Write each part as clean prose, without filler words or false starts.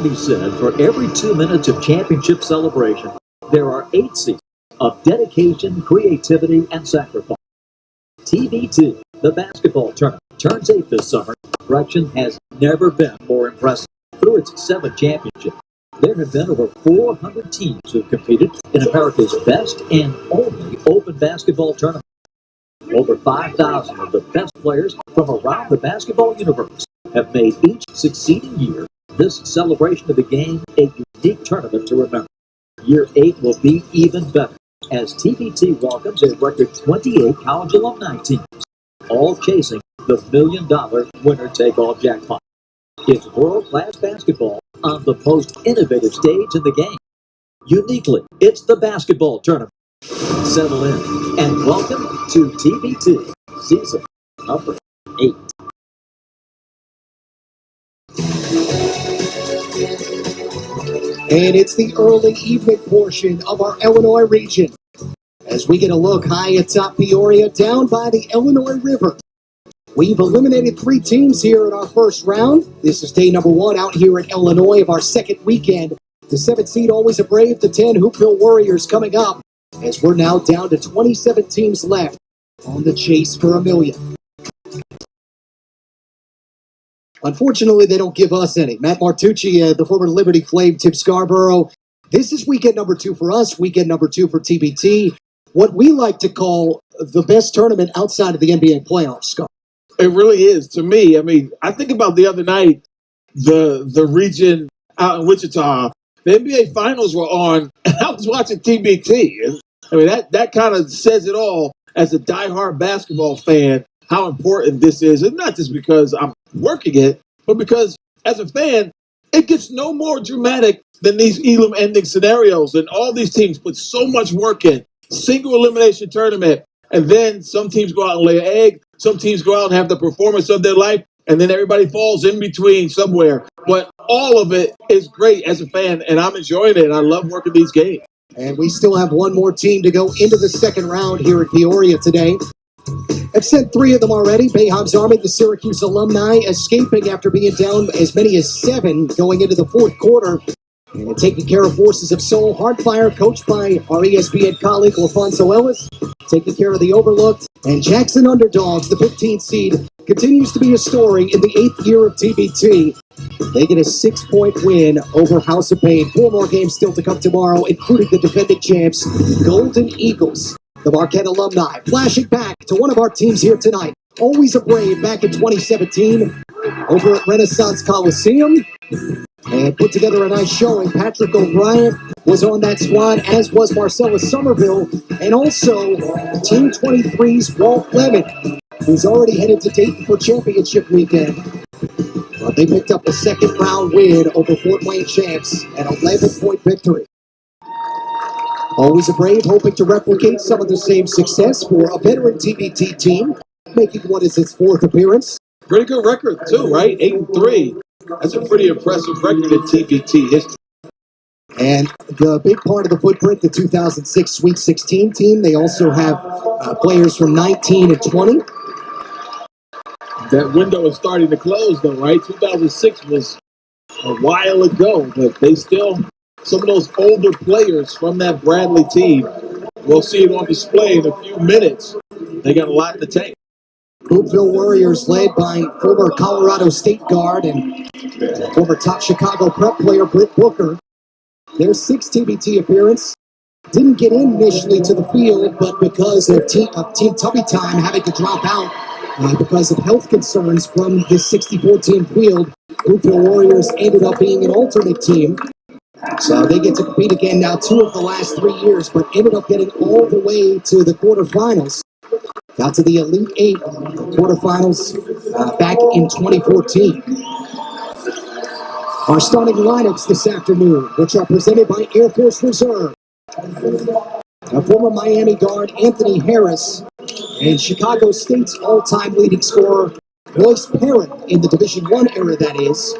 be said, for every 2 minutes of championship celebration, there are 8 seasons of dedication, creativity, and sacrifice. TBT, the basketball tournament, turns 8 this summer. Production has never been more impressive. Through its 7 championships, there have been over 400 teams who have competed in America's best and only open basketball tournament. Over 5,000 of the best players from around the basketball universe have made each succeeding year this celebration of the game a unique tournament to remember. Year 8 will be even better as TBT welcomes a record 28 college alumni teams, all chasing the $1 million winner-take-all jackpot. It's world-class basketball on the most innovative stage in the game. Uniquely, it's the basketball tournament. Settle in and welcome to TBT season number 8. And it's the early evening portion of our Illinois region as we get a look high atop Peoria down by the Illinois River. We've eliminated 3 teams here in our first round. This is day number 1 out here in Illinois of our second weekend. The 7th seed, always a brave, the 10 Hoopville Warriors coming up as we're now down to 27 teams left on the chase for $1 million. Unfortunately, they don't give us any. Matt Martucci, the former Liberty Flame, Tim Scarborough. This is weekend number 2 for us, weekend number 2 for TBT. What we like to call the best tournament outside of the NBA playoffs, Scott. It really is, to me. I mean, I think about the other night, the region out in Wichita, the NBA Finals were on, and I was watching TBT. I mean, that kind of says it all as a diehard basketball fan, how important this is. And not just because I'm working it, but because as a fan, it gets no more dramatic than these Elam ending scenarios. And all these teams put so much work in. Single elimination tournament. And then some teams go out and lay an egg. Some teams go out and have the performance of their life. And then everybody falls in between somewhere. But all of it is great as a fan. And I'm enjoying it. And I love working these games. And we still have one more team to go into the second round here at Peoria today. I've sent 3 of them already. Bayham's Army, the Syracuse alumni, escaping after being down as many as 7 going into the 4th quarter. And taking care of Forces of Soul, Hardfire, coached by our ESPN colleague, LaFonso Ellis, taking care of the Overlooked. And Jackson Underdogs, the 15th seed, continues to be a story in the 8th year of TBT. They get a 6-point win over House of Pain. 4 more games still to come tomorrow, including the defending champs, Golden Eagles, the Marquette alumni. Flashing back to one of our teams here tonight. Always a Brave back in 2017 over at Renaissance Coliseum. And put together a nice showing. Patrick O'Brien was on that squad, as was Marcellus Somerville, and also Team 23's Walt Lemon, who's already headed to Dayton for championship weekend. But they picked up a second-round win over Fort Wayne champs, an 11-point victory. Always a Brave, hoping to replicate some of the same success for a veteran TBT team, making what is its 4th appearance. Pretty good record, too, right? 8-3. That's a pretty impressive record in TBT history. And the big part of the footprint, the 2006 Sweet 16 team, they also have players from 19 and 20. That window is starting to close, though, right? 2006 was a while ago, but they still, some of those older players from that Bradley team, we'll see it on display in a few minutes. They got a lot in the tank. Hoopville Warriors led by former Colorado State guard and former top Chicago prep player Britt Booker. Their 6th TBT appearance. Didn't get in initially to the field, but because of Team Tubby Time having to drop out because of health concerns from this 64-team field, Hoopville Warriors ended up being an alternate team. So they get to compete again now 2 of the last 3 years, but ended up getting all the way to the quarterfinals. Got to the Elite 8 quarterfinals back in 2014. Our starting lineups this afternoon, which are presented by Air Force Reserve. Former Miami guard Anthony Harris and Chicago State's all-time leading scorer Royce Perrin in the Division I era, that is.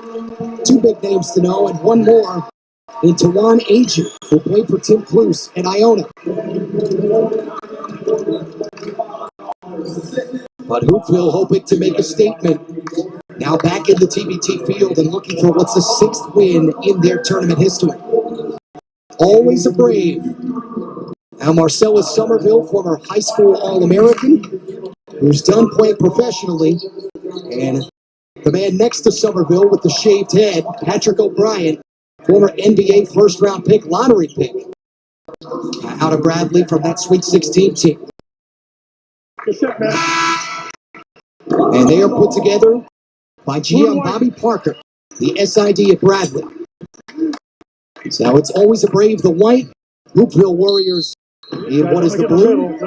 2 big names to know, and one more in Tawan Agee, who played for Tim Cluse and Iona. But Hoopville hoping to make a statement Now back in the TBT field and looking for what's the 6th win in their tournament history. Always a Brave. Now Marcellus Somerville, former high school All-American, who's done playing professionally. And the man next to Somerville with the shaved head, Patrick O'Brien, former NBA first-round pick, lottery pick, out of Bradley from that Sweet 16 team. And they are put together by GM Bobby Parker, the SID at Bradley. So it's always a Brave, the white, Hoopville Warriors in what is the blue,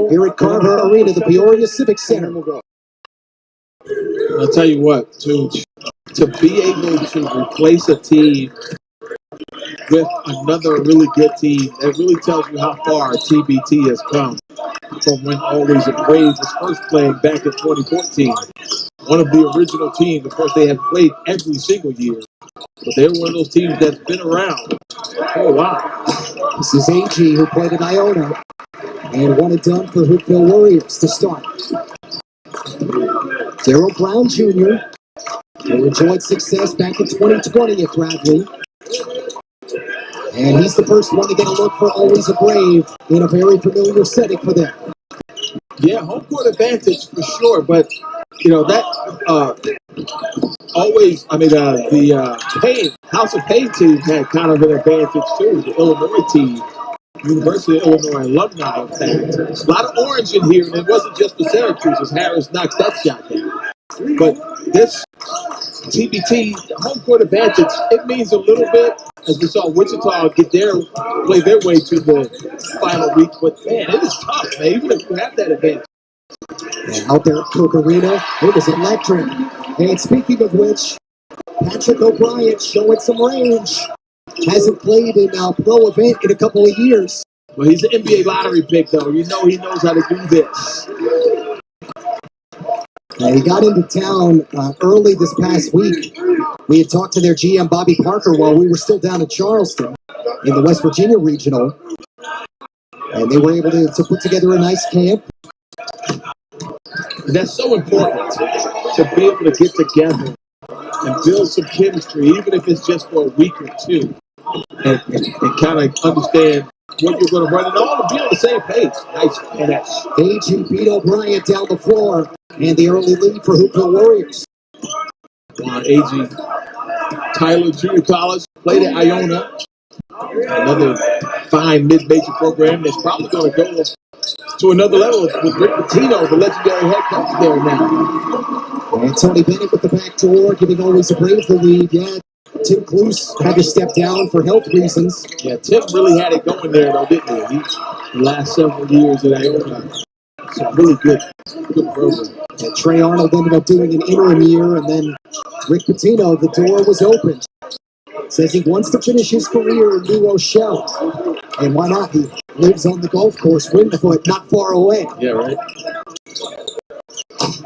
here at Carver Arena, the Peoria Civic Center. I'll tell you what, to be able to replace a team with another really good team, it really tells you how far TBT has come from when Always a Brave was first playing back in 2014. One of the original teams. Of course, they have played every single year, but they're one of those teams that's been around for a while. This is AG, who played at Iona and one and done for Hoopville Warriors to start. Darryl Brown Jr., who enjoyed success back in 2020 at Bradley. And he's the first one to get a look for Always a Brave in a very familiar setting for them. Yeah, home court advantage for sure, but you know that always. I mean, the Payne House of Payne team had kind of an advantage too. The Illinois team, University of Illinois alumni, in fact. A lot of orange in here, and it wasn't just the Syracuse as Harris knocked that shot down. But this TBT home court advantage, it means a little bit, as we saw Wichita play their way to the final week. But man, it is tough, man, even if you have that advantage. And out there at Cook Arena, it was electric. And speaking of which, Patrick O'Brien showing some range. Hasn't played in a pro event in a couple of years. Well, he's an NBA lottery pick, though. You know he knows how to do this. He got into town early this past week. We had talked to their GM, Bobby Parker, while we were still down in Charleston in the West Virginia Regional. And they were able to put together a nice camp. And that's so important to be able to get together and build some chemistry, even if it's just for a week or two, and kind of understand what you're going to run, and all to be on the same page. Nice finish. AG beat O'Brien down the floor, and the early lead for Hoopville Warriors. AG, Tyler Junior College, played at Iona, another fine mid-major program that's probably going to go to another level with Rick Pitino, the legendary head coach there now. And Tony Bennett with the back door, giving Always a Brave the lead. Yeah, Tim Cluse had to step down for health reasons. Yeah, Tim really had it going there, though, didn't he? The last several years at Iona. It's a really good program. And Trey Arnold ended up doing an interim year, and then Rick Pitino, the door was open. Says he wants to finish his career in New Rochelle. And why not? He lives on the golf course, Wingfoot, not far away. Yeah, right.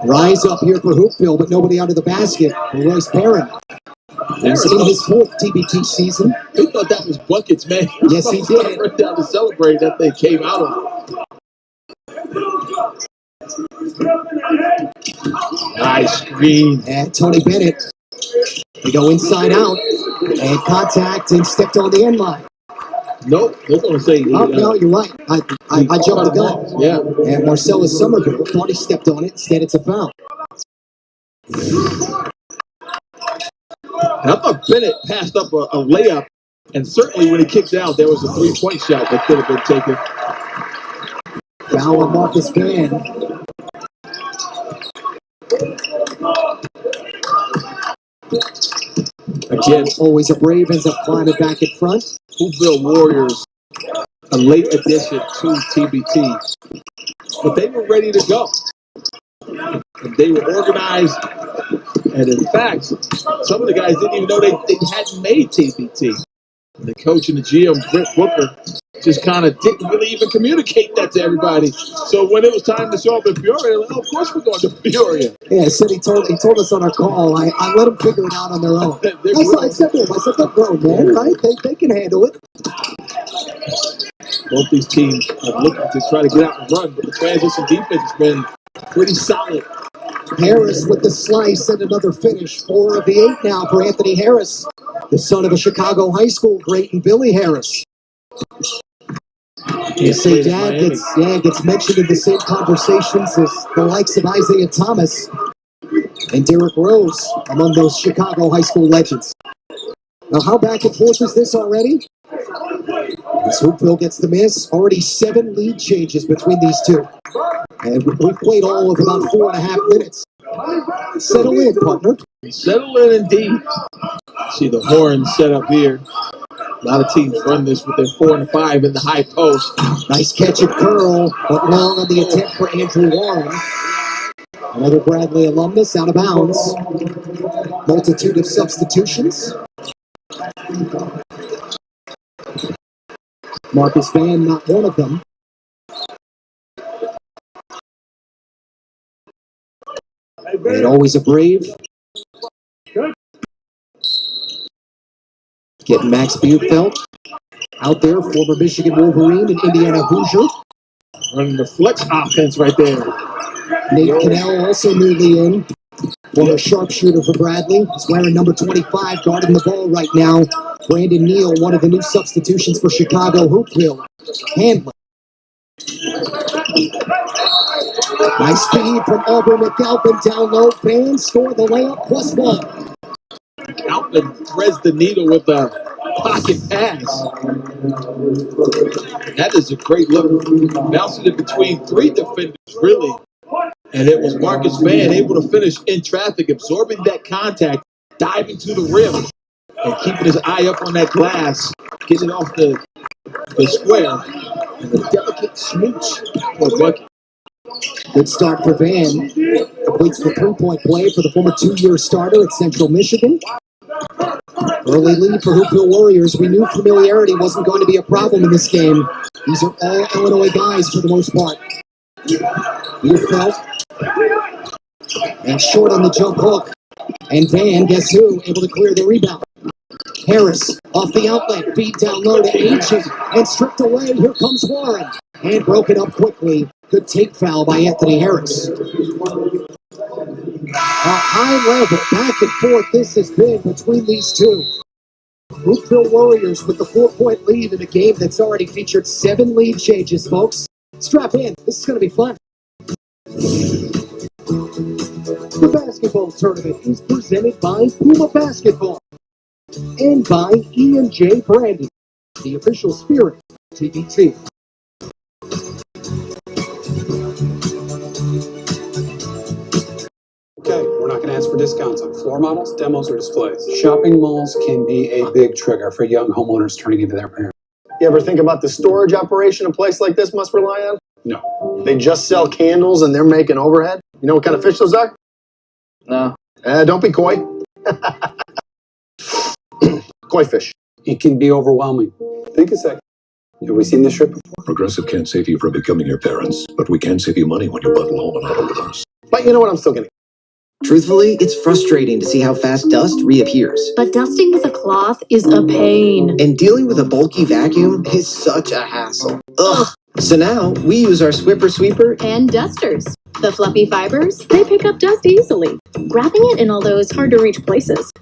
Rise up here for Hoopville, but nobody out of the basket for Royce Perrin. He's in his 4th TBT season. He thought that was buckets, man. Yes, he did. Right down to celebrate that they came out of. Nice screen. And Tony Bennett. They go inside out. And contact and stepped on the end line. Nope, they're going to say. Oh, no, you're right. I jumped the gun. Yeah. And Marcellus Somerville thought he stepped on it. Instead, it's a foul. And I thought Bennett passed up a layup, and certainly when he kicked out, there was a three-point shot that could have been taken. Foul on Marcus Vann. Again, Always a Brave ends up climbing back in front. Hoopville Warriors, a late addition to TBT. But they were ready to go. And they were organized. And in fact, some of the guys didn't even know they hadn't made TBT. And the coach and the GM, Britt Booker, just kind of didn't really even communicate that to everybody. So when it was time to show up in Peoria, they're like, oh, of course we're going to Peoria. Yeah, so he told us on our call. I let them figure it out on their own. I said, they're grown, man, right? They can handle it. Both these teams are looking to try to get out and run, but the transition defense has been pretty solid Harris with the slice and another finish. 4 of the 8 now for Anthony Harris, the son of a Chicago high school great and Billy Harris. You say dad gets mentioned in the same conversations as the likes of Isaiah Thomas and Derrick Rose among those Chicago high school legends. Now, how back and forth is this already? As Hoopville gets the miss, already 7 lead changes between these two. And we've played all of about 4.5 minutes. Settle in, partner. Settle in indeed. See the horn set up here. A lot of teams run this with their 4 and 5 in the high post. Nice catch and curl, but long on the attempt for Andrew Warren. Another Bradley alumnus out of bounds. Multitude of substitutions. Marcus Van, not one of them. And always a Brave. Getting Max Bufeld out there, former Michigan Wolverine and Indiana Hoosier. Running the flex offense right there. Nate Cannell also newly in. Former sharpshooter for Bradley. He's wearing number 25, guarding the ball right now. Brandon Neal, one of the new substitutions for Chicago Hoopville. Handler. Nice feed from Aubrey McAlpin down low. Fans score the layup +1. Outland threads the needle with a pocket pass. That is a great look. Bouncing it between 3 defenders, really. And it was Marcus Van able to finish in traffic, absorbing that contact, diving to the rim, and keeping his eye up on that glass, getting it off the square. And a delicate smooch for bucket. Good start for Van. Completes the 3-point play for the former 2-year starter at Central Michigan. Early lead for Hoopville Warriors. We knew familiarity wasn't going to be a problem in this game. These are all Illinois guys for the most part. Bufeld. And short on the jump hook. And Van, guess who? Able to clear the rebound. Harris off the outlet. Feed down low to Ancient. And stripped away. Here comes Warren. And broken up quickly. Good take foul by Anthony Harris. A high level back and forth this has been between these two. Hoopville Warriors with the 4-point lead in a game that's already featured 7 lead changes, folks. Strap in. This is going to be fun. The basketball tournament is presented by Puma Basketball and by E&J Brandy, the official spirit of TBT. Okay, we're not going to ask for discounts on floor models, demos, or displays. Shopping malls can be a big trigger for young homeowners turning into their parents. You ever think about the storage operation a place like this must rely on? No. They just sell candles and they're making overhead? You know what kind of fish those are? No. Don't be coy. Koi fish. It can be overwhelming. Think a second. Have we seen this strip before? Progressive can't save you from becoming your parents, but we can save you money when you bundle home and auto with us. But you know what? I'm still getting. Truthfully, it's frustrating to see how fast dust reappears. But dusting with a cloth is a pain. And dealing with a bulky vacuum is such a hassle. Ugh. So now, we use our Swiffer Sweeper And dusters. The fluffy fibers, they pick up dust easily, wrapping it in all those hard-to-reach places.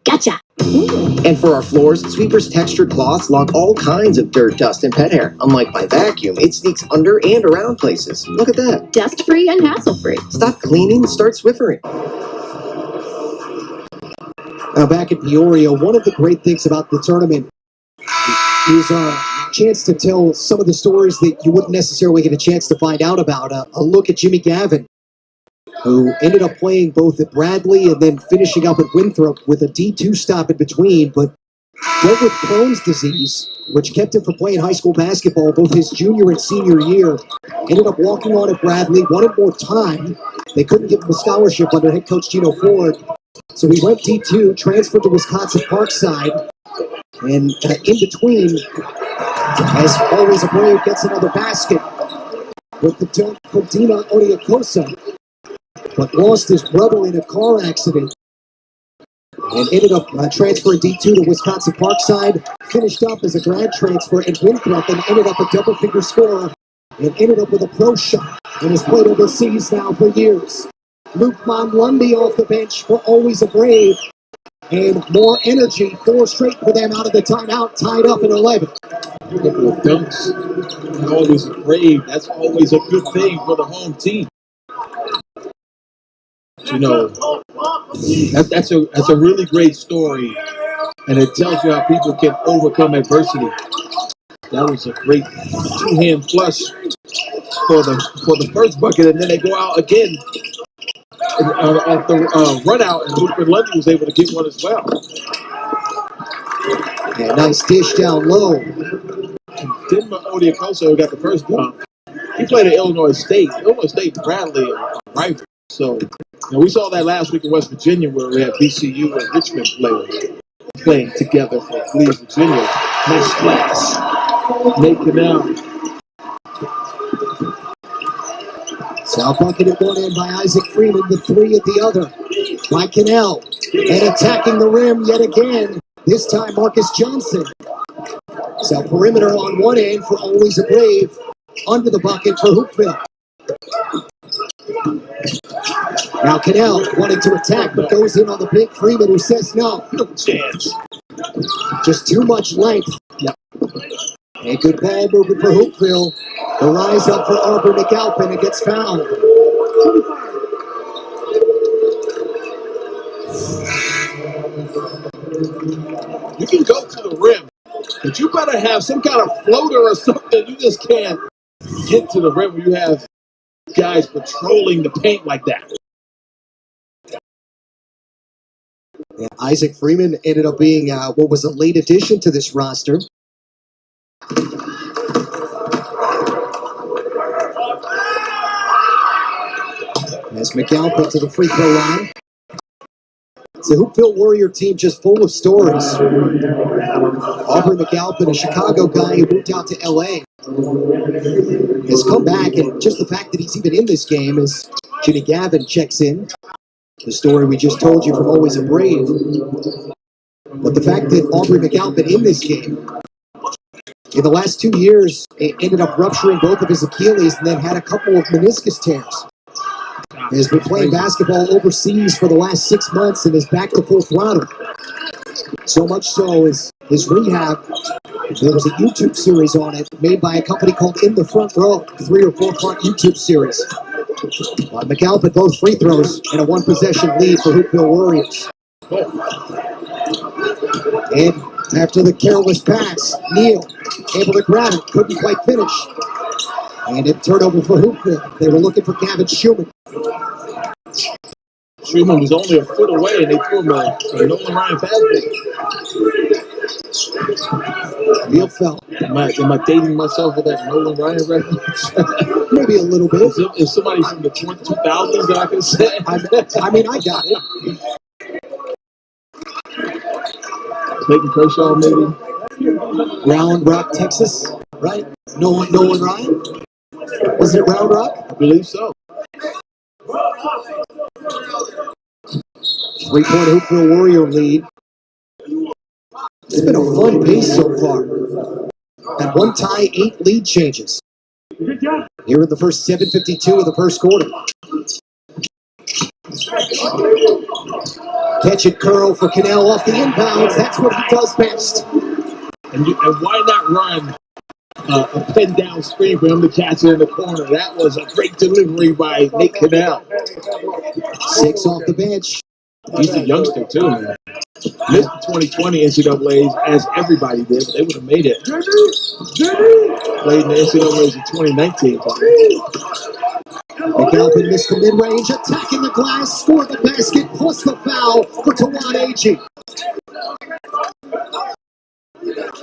Gotcha! And for our floors, Sweeper's textured cloths lock all kinds of dirt, dust, and pet hair. Unlike my vacuum, it sneaks under and around places. Look at that. Dust-free and hassle-free. Stop cleaning, start Swiffering. Now back at Peoria, one of the great things about the tournament is a chance to tell some of the stories that you wouldn't necessarily get a chance to find out about. A look at Jimmy Gavin, who ended up playing both at Bradley and then finishing up at Winthrop with a D2 stop in between, but dealt with Crohn's disease, which kept him from playing high school basketball both his junior and senior year. Ended up walking on at Bradley, wanted more time. They couldn't give him a scholarship under head coach Gino Ford. So he went D2, transferred to Wisconsin Parkside, and in between, as always a Brave gets another basket with the dunk for Dima Oniakosa, but lost his brother in a car accident and ended up transferring D2 to Wisconsin Parkside, finished up as a grad transfer at Winthrop and ended up a double-figure scorer and ended up with a pro shot and has played overseas now for years. Luke Monlundy off the bench for Always a Brave. And more energy, 4 straight for them out of the timeout, tied up at 11. Couple of dunks. Always brave. That's always a good thing for the home team. You know, that's a really great story, and it tells you how people can overcome adversity. That was a great 2-hand flush for the first bucket, and then they go out again off the run out, and Luke Lundy was able to get one as well. Yeah, nice dish down low. Denver Odiakoso got the first dunk. He played at Illinois State. Illinois State Bradley rival. So we saw that last week in West Virginia where we had VCU and Richmond players playing together for Leeds, Virginia. Nice class. Nate Canal. South bucket at one end by Isaac Freeman, the 3 at the other by Cannell. And attacking the rim yet again, this time Marcus Johnson. So perimeter on one end for Always a Brave, under the bucket for Hoopville. Now Cannell wanting to attack, but goes in on the big Freeman, who says no. No chance. Just too much length. Yep. A good ball movement for Hoopville. The rise up for Aubrey McAlpin, and gets fouled. You can go to the rim, but you better have some kind of floater or something. You just can't get to the rim when you have guys patrolling the paint like that. Yeah, Isaac Freeman ended up being what was a late addition to this roster. As McAlpin to the free throw line. It's a Hoopville Warrior team just full of stories. Aubrey McAlpin, a Chicago guy who moved out to LA, has come back, and just the fact that he's even in this game as Jimmy Gavin checks in. The story we just told you from Always a Brave. But the fact that Aubrey McAlpin in this game, in the last 2 years, ended up rupturing both of his Achilles and then had a couple of meniscus tears. He has been playing basketball overseas for the last 6 months and is back to full throttle. So much so as his rehab, there was a YouTube series on it made by a company called In the Front Row, 3 or 4 part YouTube series. McAlpin, both free throws and a 1-possession lead for Hoopville Warriors. And after the careless pass, Neal able to grab it, couldn't quite finish. And it turned over for Hoopville. They were looking for Gavin Schumann. Schumann was only a foot away, and they threw him a Nolan Ryan fastball. Neal fell. Am I dating myself with that Nolan Ryan reference? Maybe a little bit. Is somebody from the 2000s that I can say? I mean, I got it. Clayton Kershaw, maybe? Round Rock, Texas, right? Nolan Ryan? Was it Round Rock? I believe so. 3-point Hoopville Warrior lead. It's been a fun pace so far. At one tie, 8 lead changes. Here in the first 7:52 of the first quarter. Catch it curl for Cannell off the inbounds. That's what he does best. And why not run a pin down screen for him to catch it in the corner? That was a great delivery by Nate Cannell. 6 off the bench. He's a youngster too, man. Missed the 2020 NCAAs as everybody did, but they would have made it. Played in the NCAAs in 2019. McAlpin missed the mid-range, attacking the glass, scored the basket, plus the foul for Tawan Agee.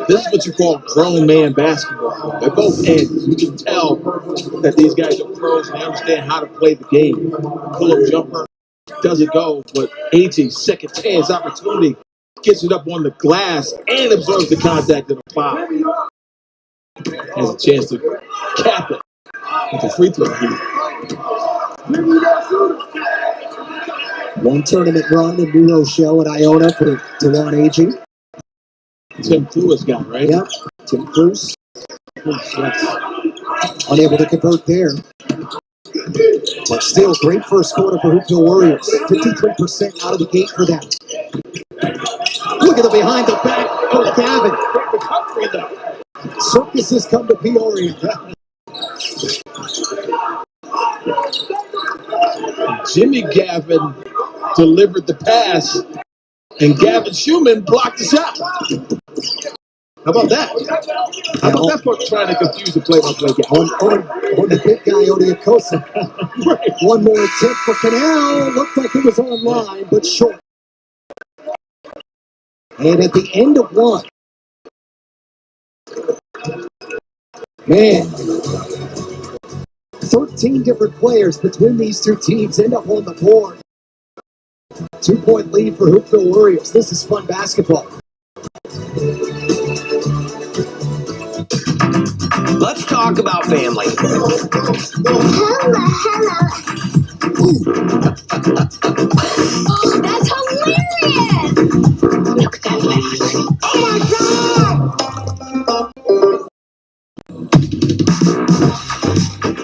This is what you call grown man basketball. At both ends, you can tell that these guys are pros and they understand how to play the game. Pull-up jumper doesn't go, but Agee's second chance opportunity gets it up on the glass and absorbs the contact of the foul. Has a chance to cap it with a free throw. One tournament run in New Rochelle at Iona for Tawan Agee. Tim Cruz got, right? Yep, Tim Cruz. Yes. Unable to convert there. But still, great first quarter for Hoopville Warriors. 53% out of the gate for them. Look at the behind the back for Gavin. Circuses come to Peoria. Jimmy Gavin delivered the pass, and Gavin Schumann blocked the shot. How about that? How about that for trying to confuse the play-by-play guy? On the big guy, Odiakosa. Right. One more attempt for Canal. Looked like it was online, but short. And at the end of one, man, 13 different players between these two teams end up on the board. 2-point lead for Hoopville Warriors. This is fun basketball. Let's talk about family. Oh, that's hilarious! Look at that laugh. Oh my God!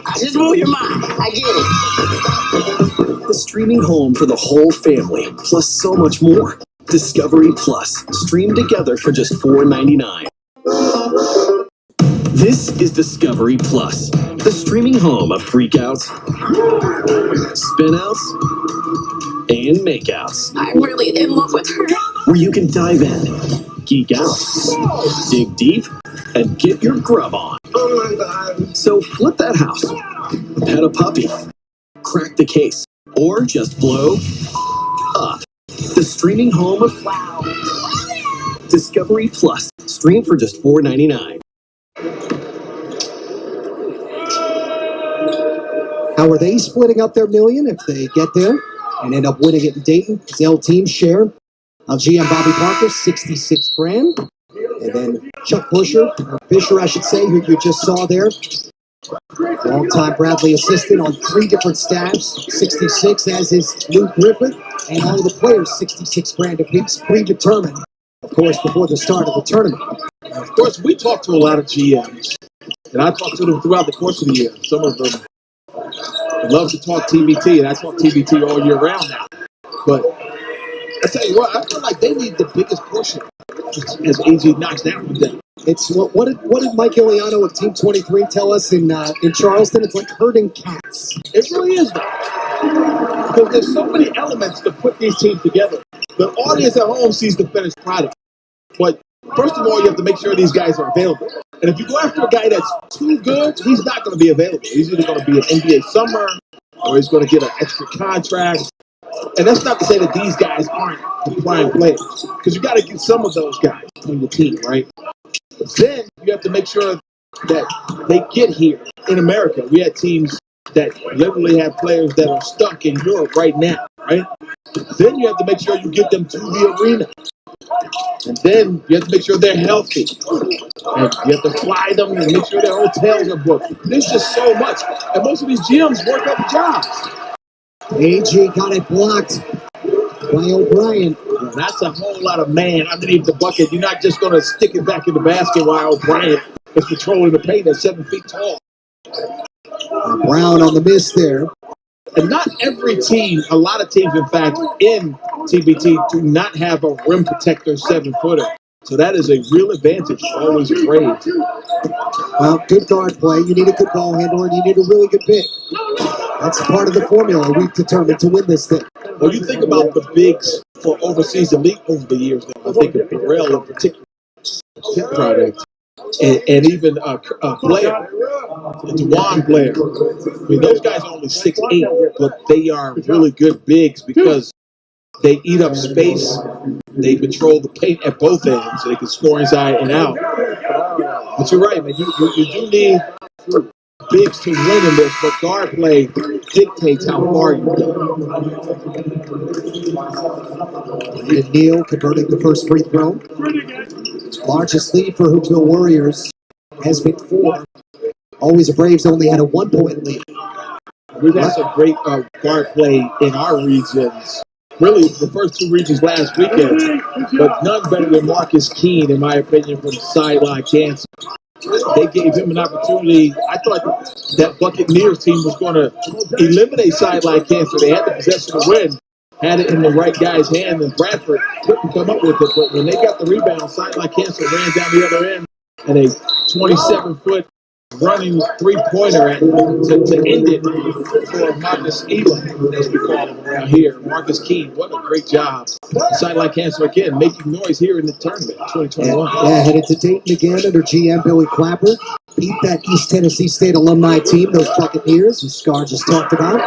I just blew your mind. I get it. The streaming home for the whole family, plus so much more. Discovery Plus. Stream together for just $4.99. This is Discovery Plus, the streaming home of freakouts, spinouts, and makeouts. I'm really in love with her. Where you can dive in, geek out, dig deep, and get your grub on. So flip that house, pet a puppy, crack the case, or just blow up. The streaming home of wow. Discovery Plus. Stream for just $4.99. How are they splitting up their million if they get there and end up winning it in Dayton? Zell team share of GM Bobby Parker, $66,000. And then Chuck Busher, or Fisher, I should say, who you just saw there. Long-time Bradley assistant on 3 different staffs, 66, as is Lou Griffith, and all of the players, $66,000 apiece, predetermined, of course, before the start of the tournament. Of course, we talk to a lot of GMs, and I talk to them throughout the course of the year. Some of them love to talk TBT, and I talk TBT all year round now. But I tell you what, I feel like they need the biggest portion as AG knocks down with them. It's what did Mike Iliano of Team 23 tell us in Charleston? It's like herding cats. It really is, though. Because there's so many elements to put these teams together. The audience at home sees the finished product. But first of all, you have to make sure these guys are available. And if you go after a guy that's too good, he's not going to be available. He's either going to be an NBA summer or he's going to get an extra contract. And that's not to say that these guys aren't the prime players, because you got to get some of those guys on your team, right? But then you have to make sure that they get here in America. We had teams that literally have players that are stuck in Europe right now, right? Then you have to make sure you get them to the arena. And then you have to make sure they're healthy. And you have to fly them and make sure their hotels are booked. There's just so much. And most of these gyms work other jobs. AG got it blocked by O'Brien. That's a whole lot of man underneath the bucket. You're not just going to stick it back in the basket while O'Brien is patrolling the paint at 7 feet tall. Brown on the miss there. And not every team, a lot of teams, in fact, in TBT do not have a rim protector 7-footer. So that is a real advantage. Always afraid. Well, good guard play. You need a good ball handler, and you need a really good pick. That's part of the formula we've determined to win this thing. When you think about the bigs for overseas elite over the years, I think of Burrell in particular, Pit Product, and even Blair, Dewan Blair. I mean, those guys are only 6'8", but they are really good bigs because they eat up space. They control the paint at both ends, so they can score inside and out. But you're right, man. You do need bigs to win in this, but guard play dictates how far you go. And Neal converting the first free throw. Largest lead for Hoopville Warriors has been 4. Always the Braves only had a 1-point lead. We've had some great guard play in our regions. Really, the first 2 regions last weekend, but none better than Marcus Keene, in my opinion, from sideline Kansas. they gave him an opportunity. I thought that Buccaneers team was going to eliminate sideline cancer. They had the possession to win, had it in the right guy's hand, and Bradford couldn't come up with it. But when they got the rebound, sideline cancer ran down the other end, and a 27-foot running three-pointer to end it for Marcus Elam, as we call him around here. Marcus Keene, what a great job. Sideline cancer again, making noise here in the tournament, 2021. Yeah, headed to Dayton again under GM Billy Clapper. Beat that East Tennessee State alumni team, those Buccaneers, who Scar just talked about.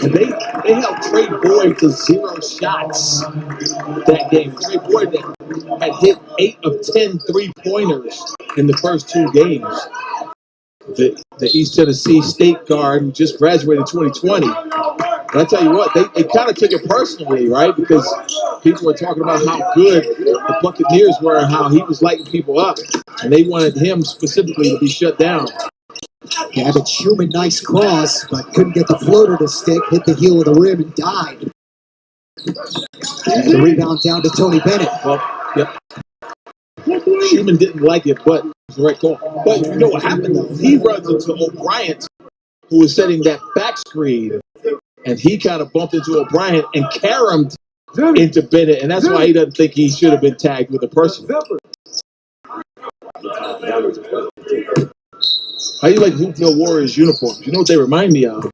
And they held Trey Boyd to 0 shots that game. Trey Boyd had hit 8 of 10 three-pointers in the first 2 games. The East Tennessee State guard who just graduated 2020. But I tell you what, they kind of took it personally, right? Because people were talking about how good the Buccaneers were and how he was lighting people up. And they wanted him specifically to be shut down. Gavin Schumann, nice cross, but couldn't get the floater to stick, hit the heel of the rim and died. And the rebound down to Tony Bennett. Well, yep. Schumann didn't like it, but it was the right call. But you know what happened, though? He runs into O'Brien, who was setting that back screen, and he kind of bumped into O'Brien and caromed into Bennett, and that's why he doesn't think he should have been tagged with a person. How do you like Hoopville Warriors uniforms? You know what they remind me of?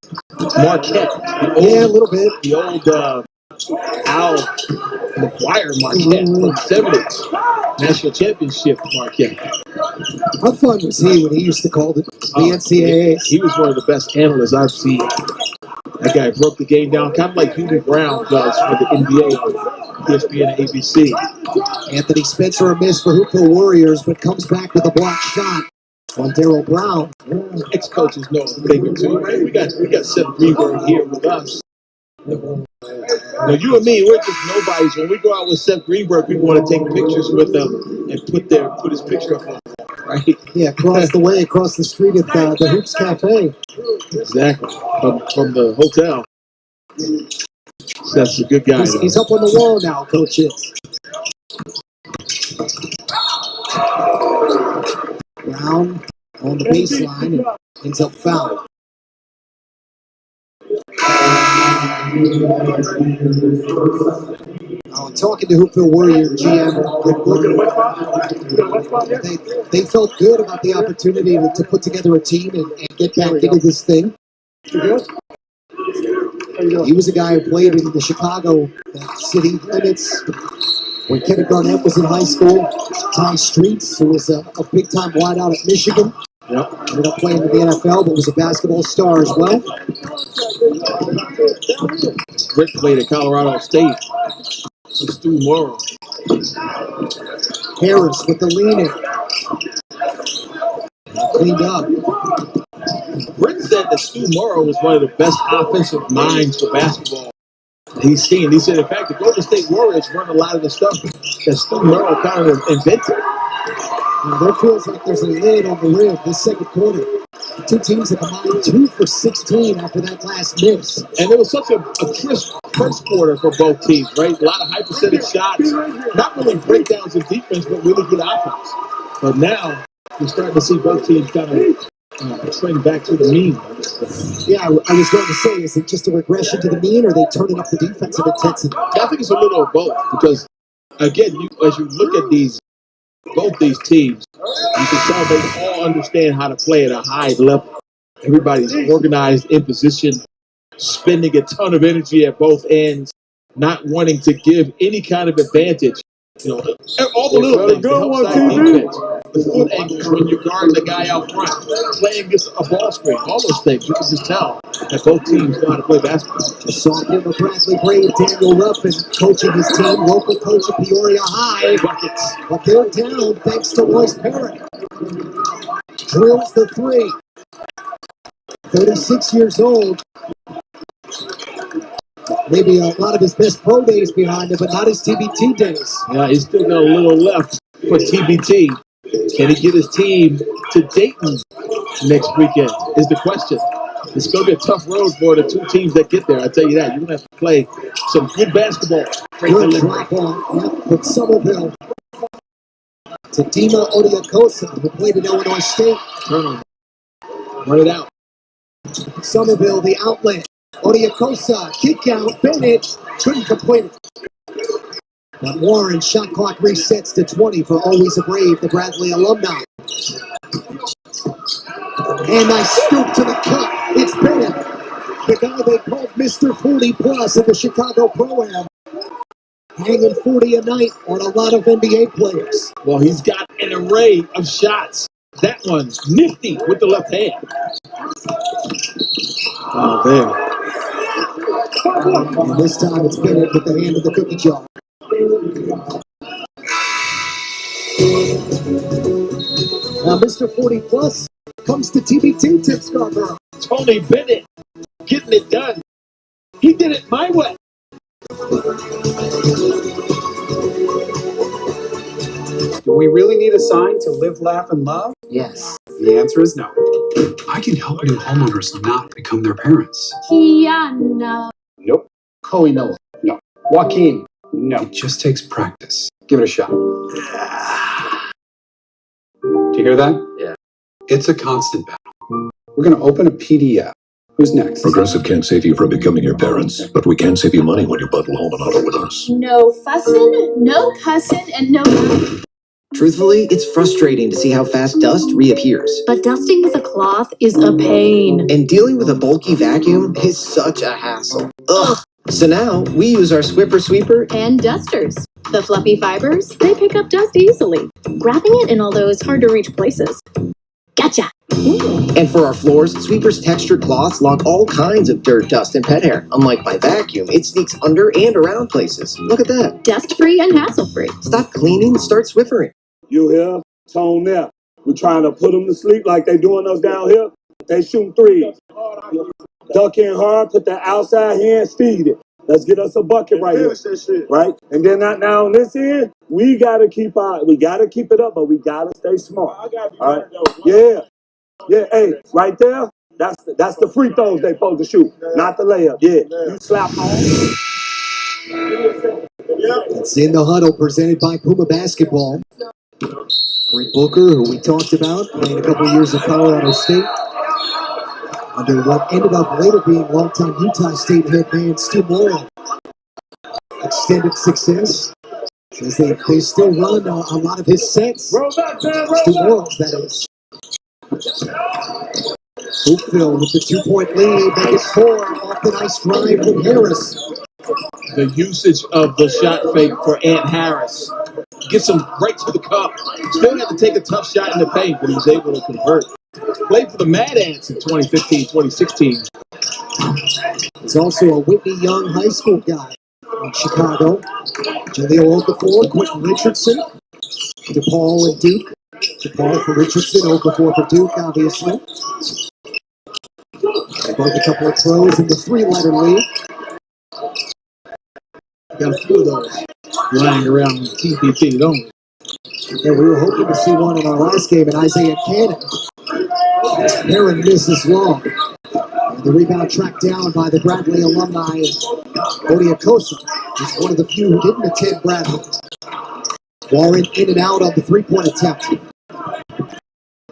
Marquette. Yeah, a little bit. The old Al McGuire Marquette from the 70s. National Championship Marquette. How fun was he when he used to call the NCAAs? He was one of the best analysts I've seen. That guy broke the game down, kind of like Hubie Brown does for the NBA on ESPN and ABC. Anthony Spencer a miss for Hoopville Warriors, but comes back with a block shot on Darryl Brown. Ex-coaches know a thing or two, right? We got Seth Greenberg here with us. Now, you and me, we're just nobodies. When we go out with Seth Greenberg, we want to take pictures with him and put his picture up on the wall, right? Yeah, across the street at the Hoops Cafe. Exactly. From the hotel. Seth's a good guy. He's up on the wall now, Coach is. Brown on the baseline and ends up fouled. Talking to Hoopville Warrior GM, they felt good about the opportunity to put together a team and get back into this thing. He was a guy who played in the Chicago city limits when Kevin Garnett was in high school. Ty Streets, who was a big-time wideout at Michigan. Yep. Ended up playing in the NFL, but was a basketball star as well. Rick played at Colorado State. Stu Morrow. Harris with the lean-in. Cleaned up. Rick said that Stu Morrow was one of the best offensive minds for basketball he's seen. He said, in fact, the Golden State Warriors run a lot of the stuff that Stu Morrow kind of invented. There feels like there's a lid on the rim this second quarter. The two teams have combined 2 for 16 after that last miss. And it was such a crisp first quarter for both teams, right? A lot of high percentage shots. Not really breakdowns in defense, but really good offense. But now you're starting to see both teams kind of trend back to the mean. Yeah, I was going to say, is it just a regression to the mean, or are they turning up the defensive intensity? I think it's a little of both because, again, as you look at both these teams, you can tell they all understand how to play at a high level. Everybody's organized in position, spending a ton of energy at both ends, not wanting to give any kind of advantage. You know, all the little things, the help side defense, the foot angles when you're guarding the guy out front, playing against a ball screen, all those things. You can just tell that both teams know how to play basketball. Just saw him with Bradley Brave, Daniel Ruffin coaching his team, local coach at Peoria High. Buckets. But they're down thanks to Royce Perrick. Drills the three. 36 years old. Maybe a lot of his best pro days behind him, but not his TBT days. Yeah, he's still got a little left for TBT. Can he get his team to Dayton next weekend is the question. It's going to be a tough road for the two teams that get there. I tell you that. You're going to have to play some good basketball. Good drop off. Yep, but Somerville to Dima Odiakosa, who played at Illinois State. Turnover. Run it out. Somerville, the outlet. Odiakosa, kick out. Bennett couldn't complete it. But Warren, shot clock resets to 20 for Always a Brave, the Bradley alumni. And nice scoop to the cup. It's Bennett, the guy they called Mr. 40 Plus in the Chicago Pro-Am. Hanging 40 a night on a lot of NBA players. Well, he's got an array of shots. That one's nifty with the left hand. Oh, man. And this time it's Bennett with the hand in the cookie jar. Now, Mr. 40 Plus comes to TBT tips, Carver. Tony Bennett getting it done. He did it my way. Do we really need a sign to live, laugh, and love? Yes. The answer is no. I can help new homeowners not become their parents. Kiana. Nope. Chloe Noah. No. Joaquin. No. It just takes practice. Give it a shot. Do you hear that? Yeah. It's a constant battle. We're going to open a PDF. Who's next? Progressive can't save you from becoming your parents, but we can save you money when you bundle home and auto with us. No fussin', no cussin', and no. Truthfully, it's frustrating to see how fast dust reappears. But dusting with a cloth is a pain. And dealing with a bulky vacuum is such a hassle. Ugh. So now, we use our Swiffer Sweeper And dusters. The fluffy fibers, they pick up dust easily, grabbing it in all those hard-to-reach places. Gotcha! Ooh. And for our floors, Sweeper's textured cloths lock all kinds of dirt, dust, and pet hair. Unlike my vacuum, it sneaks under and around places. Look at that. Dust-free and hassle-free. Stop cleaning, start Swiffering. You hear? Tone there. We're trying to put them to sleep like they doing us down here. They shooting threes. Duck in hard, put the outside hands, feed it. Let's get us a bucket right here. Right? And then now on this end, we gotta keep it up, but we gotta stay smart. All right? Yeah. Yeah, hey, right there, that's the free throws they supposed to shoot, not the layup. Yeah. You slap home. It's In the Huddle, presented by Puma Basketball. Brent Booker, who we talked about, playing a couple years at Colorado State, under what ended up later being longtime Utah State head man Stu Morrill. Extended success. Says they still run a lot of his sets. Stu Morrill's, that is. Hoopville with the 2-point lead, make it 4 off the nice drive from Harris. The usage of the shot fake for Ant Harris gets him right to the cup. Still had to take a tough shot in the paint, but he was able to convert. Played for the Mad Ants in 2015, 2016. He's also a Whitney Young high school guy in Chicago. Jaleel Okafor, Quentin Richardson, DePaul and Duke. DePaul for Richardson, Okafor for Duke, obviously. They both a couple of pros in the 3-letter league. Got a few of those lying around in TBT, don't we? And we were hoping to see one in our last game in Isaiah Cannon. Aaron misses long. And the rebound tracked down by the Bradley alumni, Odiakosa. He's one of the few who didn't attend Bradley. Warren in and out of the 3-point attempt.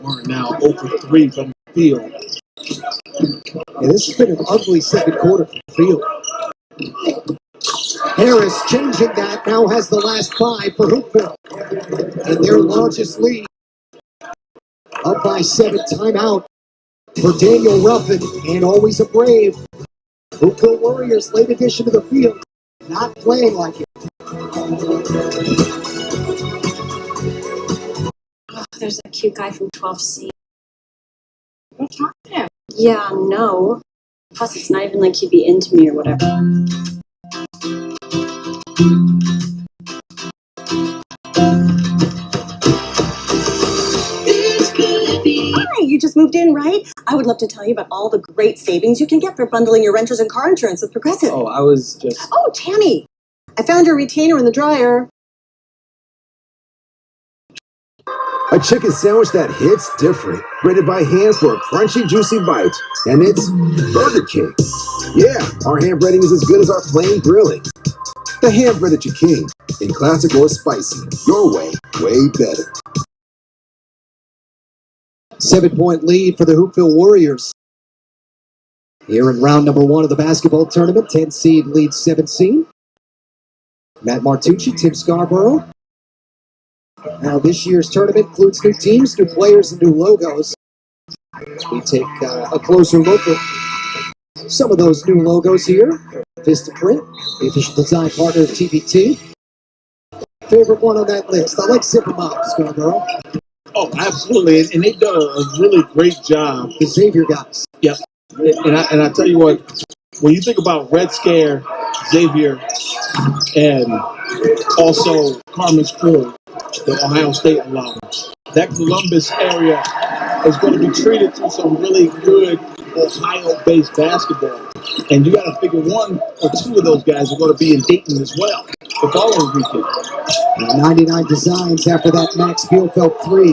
Warren now 0 for 3 from the field. And this has been an ugly second quarter for the field. Harris changing that, now has the last 5 for Hoopville. And their largest lead. Up by 7, timeout for Daniel Ruffin, and Always a Brave. Hoopville Warriors, late addition to the field, not playing like it. There's a cute guy from 12C. Don't talk to him. Yeah, no. Plus, it's not even like he'd be into me or whatever. Hi, you just moved in, right? I would love to tell you about all the great savings you can get for bundling your renters and car insurance with Progressive. Oh, I was just... Oh, Tammy, I found your retainer in the dryer. A chicken sandwich that hits different, rated by hands for a crunchy, juicy bite. And it's Burger King. Yeah, our hand breading is as good as our plain grilling. The hand breaded your king, in classic or spicy, your way, way better. 7-point lead for the Hoopville Warriors. Here in round number 1 of the basketball tournament, 10 seed leads 7 seed. Matt Martucci, Tim Scarborough. Now this year's tournament includes new teams, new players, and new logos. We take a closer look at some of those new logos here. Vistaprint, the official design partner of TBT. Favorite one on that list? I like Zip 'em Up, Scarborough. Oh, absolutely. And they've done a really great job. The Xavier guys. Yep. And I tell you what, when you think about Red Scare, Xavier, and also Carmen's Crew, the Ohio State alum, that Columbus area is going to be treated to some really good Ohio-based basketball. And you got to figure 1 or 2 of those guys are going to be in Dayton as well the following weekend. 99 Designs after that Max Bielfeldt 3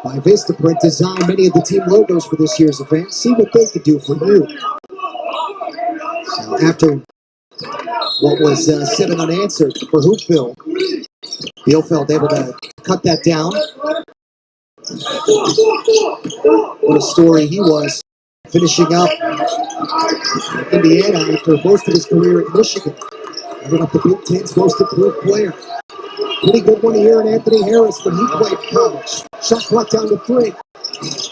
by Vistaprint designed many of the team logos for this year's event. See what they could do for you. So after what was 7 unanswered for Hoopville, Bielfeldt able to cut that down. What a story he was, finishing up in Indiana after most of his career at Michigan. Ended up the Big Ten's most improved player. Pretty good one here in Anthony Harris when he played college. Shot clock down to 3.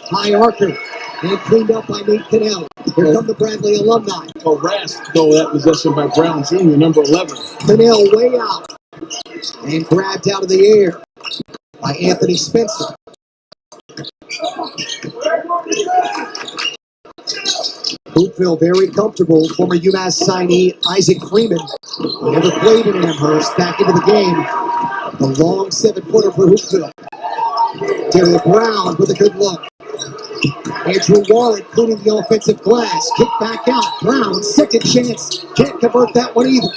High archer. And cleaned up by Nate Cannell. Here come the Bradley alumni. Harassed, though, that possession by Brown Jr., number 11. Cannell way out. And grabbed out of the air by Anthony Spencer. Hoopville very comfortable. Former UMass signee Isaac Freeman, who never played in Amherst, back into the game. The long 7-footer for Hoopville. Derrick Brown with a good look. Andrew Warren cleaning the offensive glass. Kick back out. Brown, second chance. Can't convert that one either.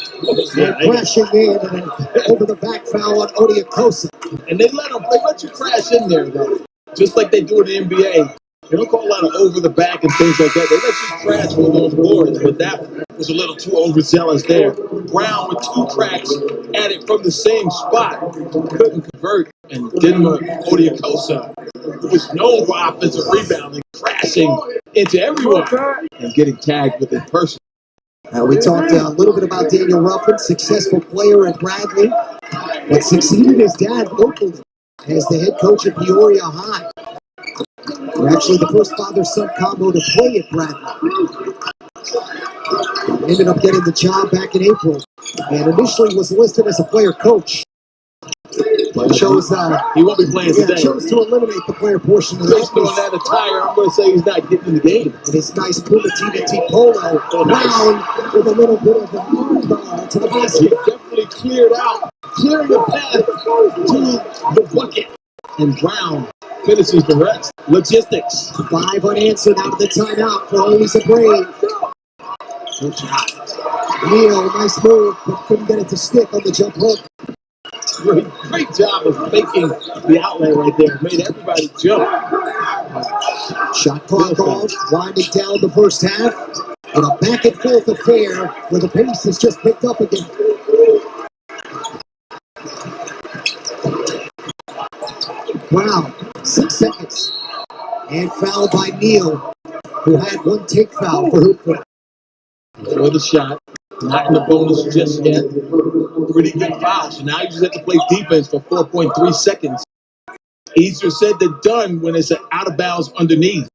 And crashing in and over the back foul on Odiakosa. And they let you crash in there, though. Just like they do in the NBA. They don't call a lot of over the back and things like that. They let you crash with those boards, but that was a little too overzealous there. Brown with 2 cracks at it from the same spot. Couldn't convert. And Denver Odiakosa, who was known for offensive rebounding, crashing into everyone and getting tagged with it personally. We talked a little bit about Daniel Ruffin, successful player at Bradley, but succeeded his dad locally as the head coach at Peoria High. They're actually the first father-son combo to play at Bradley. Ended up getting the job back in April, and initially was listed as a player-coach. But chose, he won't be playing today. Chose to eliminate the player portion of based on that attire, I'm going to say he's not getting in the game. And his nice Puma TBT polo, Brown with a little bit of an armbar to the basket. He definitely cleared the path to the bucket. And Brown finishes the rest. Logistics. 5 unanswered out of the timeout for Always a Brave. Good shot. Neal, nice move, but couldn't get it to stick on the jump hook. Great job of faking the outlet right there. Made everybody jump. Shot clock off, winding down the first half. In a back and forth affair where the pace has just picked up again. Brown, 6 seconds. And fouled by Neal, who had 1 take foul for Hoopville. For the shot. Not in the bonus just yet. Pretty good foul. So now you just have to play defense for 4.3 seconds. Easier said than done when it's an out of bounds underneath.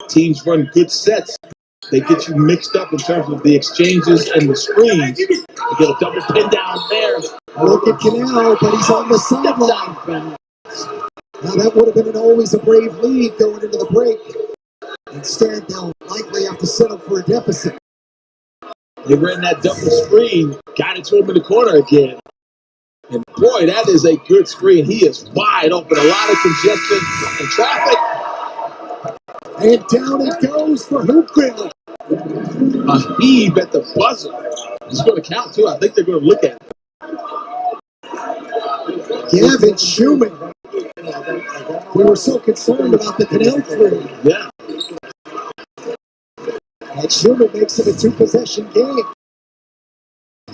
Teams run good sets. They get you mixed up in terms of the exchanges and the screens. You get a double pin down there. Look at Cannell, but he's on the sideline. Now that would have been an Always a Brave lead going into the break. Instead, they'll likely have to settle for a deficit. They ran that double screen, got it to him in the corner again. And boy, that is a good screen. He is wide open, a lot of congestion and traffic. And down it goes for Hoopville. A heave at the buzzer. It's going to count too. I think they're going to look at it. Gavin Schumann. We were so concerned about the Cannell three. Yeah. And Schumann makes it a 2-possession game.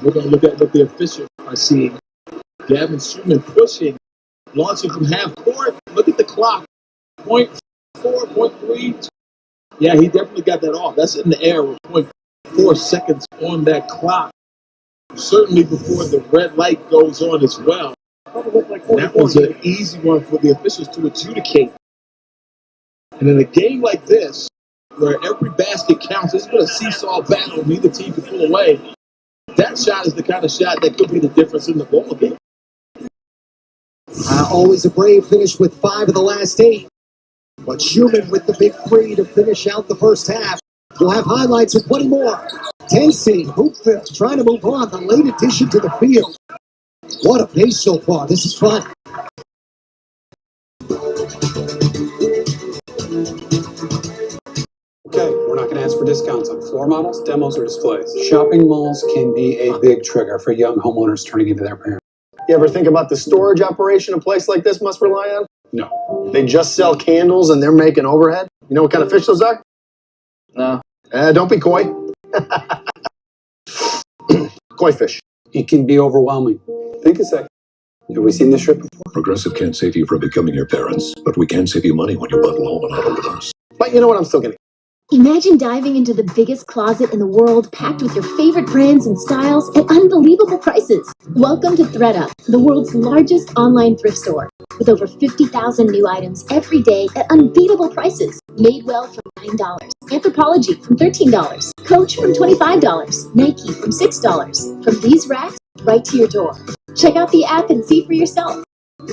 We're going to look at what the officials are seeing. Gavin Schumann pushing, launching from half court. Look at the clock. .4, .3. Yeah, he definitely got that off. That's in the air with .4 seconds on that clock. Certainly before the red light goes on as well. That was an easy one for the officials to adjudicate. And in a game like this, where every basket counts, it's been a seesaw battle. Neither team can pull away. That shot is the kind of shot that could be the difference in the ball game. Always a brave finish with 5 of the last 8. But Schumann with the big 3 to finish out the first half. We'll have highlights and plenty more. 10 seed Hoopville trying to move on. The late addition to the field. What a pace so far. This is fun. Okay, we're not going to ask for discounts on floor models, demos, or displays. Shopping malls can be a big trigger for young homeowners turning into their parents. You ever think about the storage operation a place like this must rely on? No. They just sell candles and they're making overhead. You know what kind of fish those are? No. Don't be coy. Koi fish. It can be overwhelming. Think a second. Have we seen this strip before? Progressive can't save you from becoming your parents, but we can save you money when you bundle home and auto with us. But you know what I'm still getting? Imagine diving into the biggest closet in the world, packed with your favorite brands and styles at unbelievable prices. Welcome to ThredUp, the world's largest online thrift store, with over 50,000 new items every day at unbeatable prices. Madewell from $9, Anthropologie from $13, Coach from $25, Nike from $6. From these racks right to your door. Check out the app and see for yourself.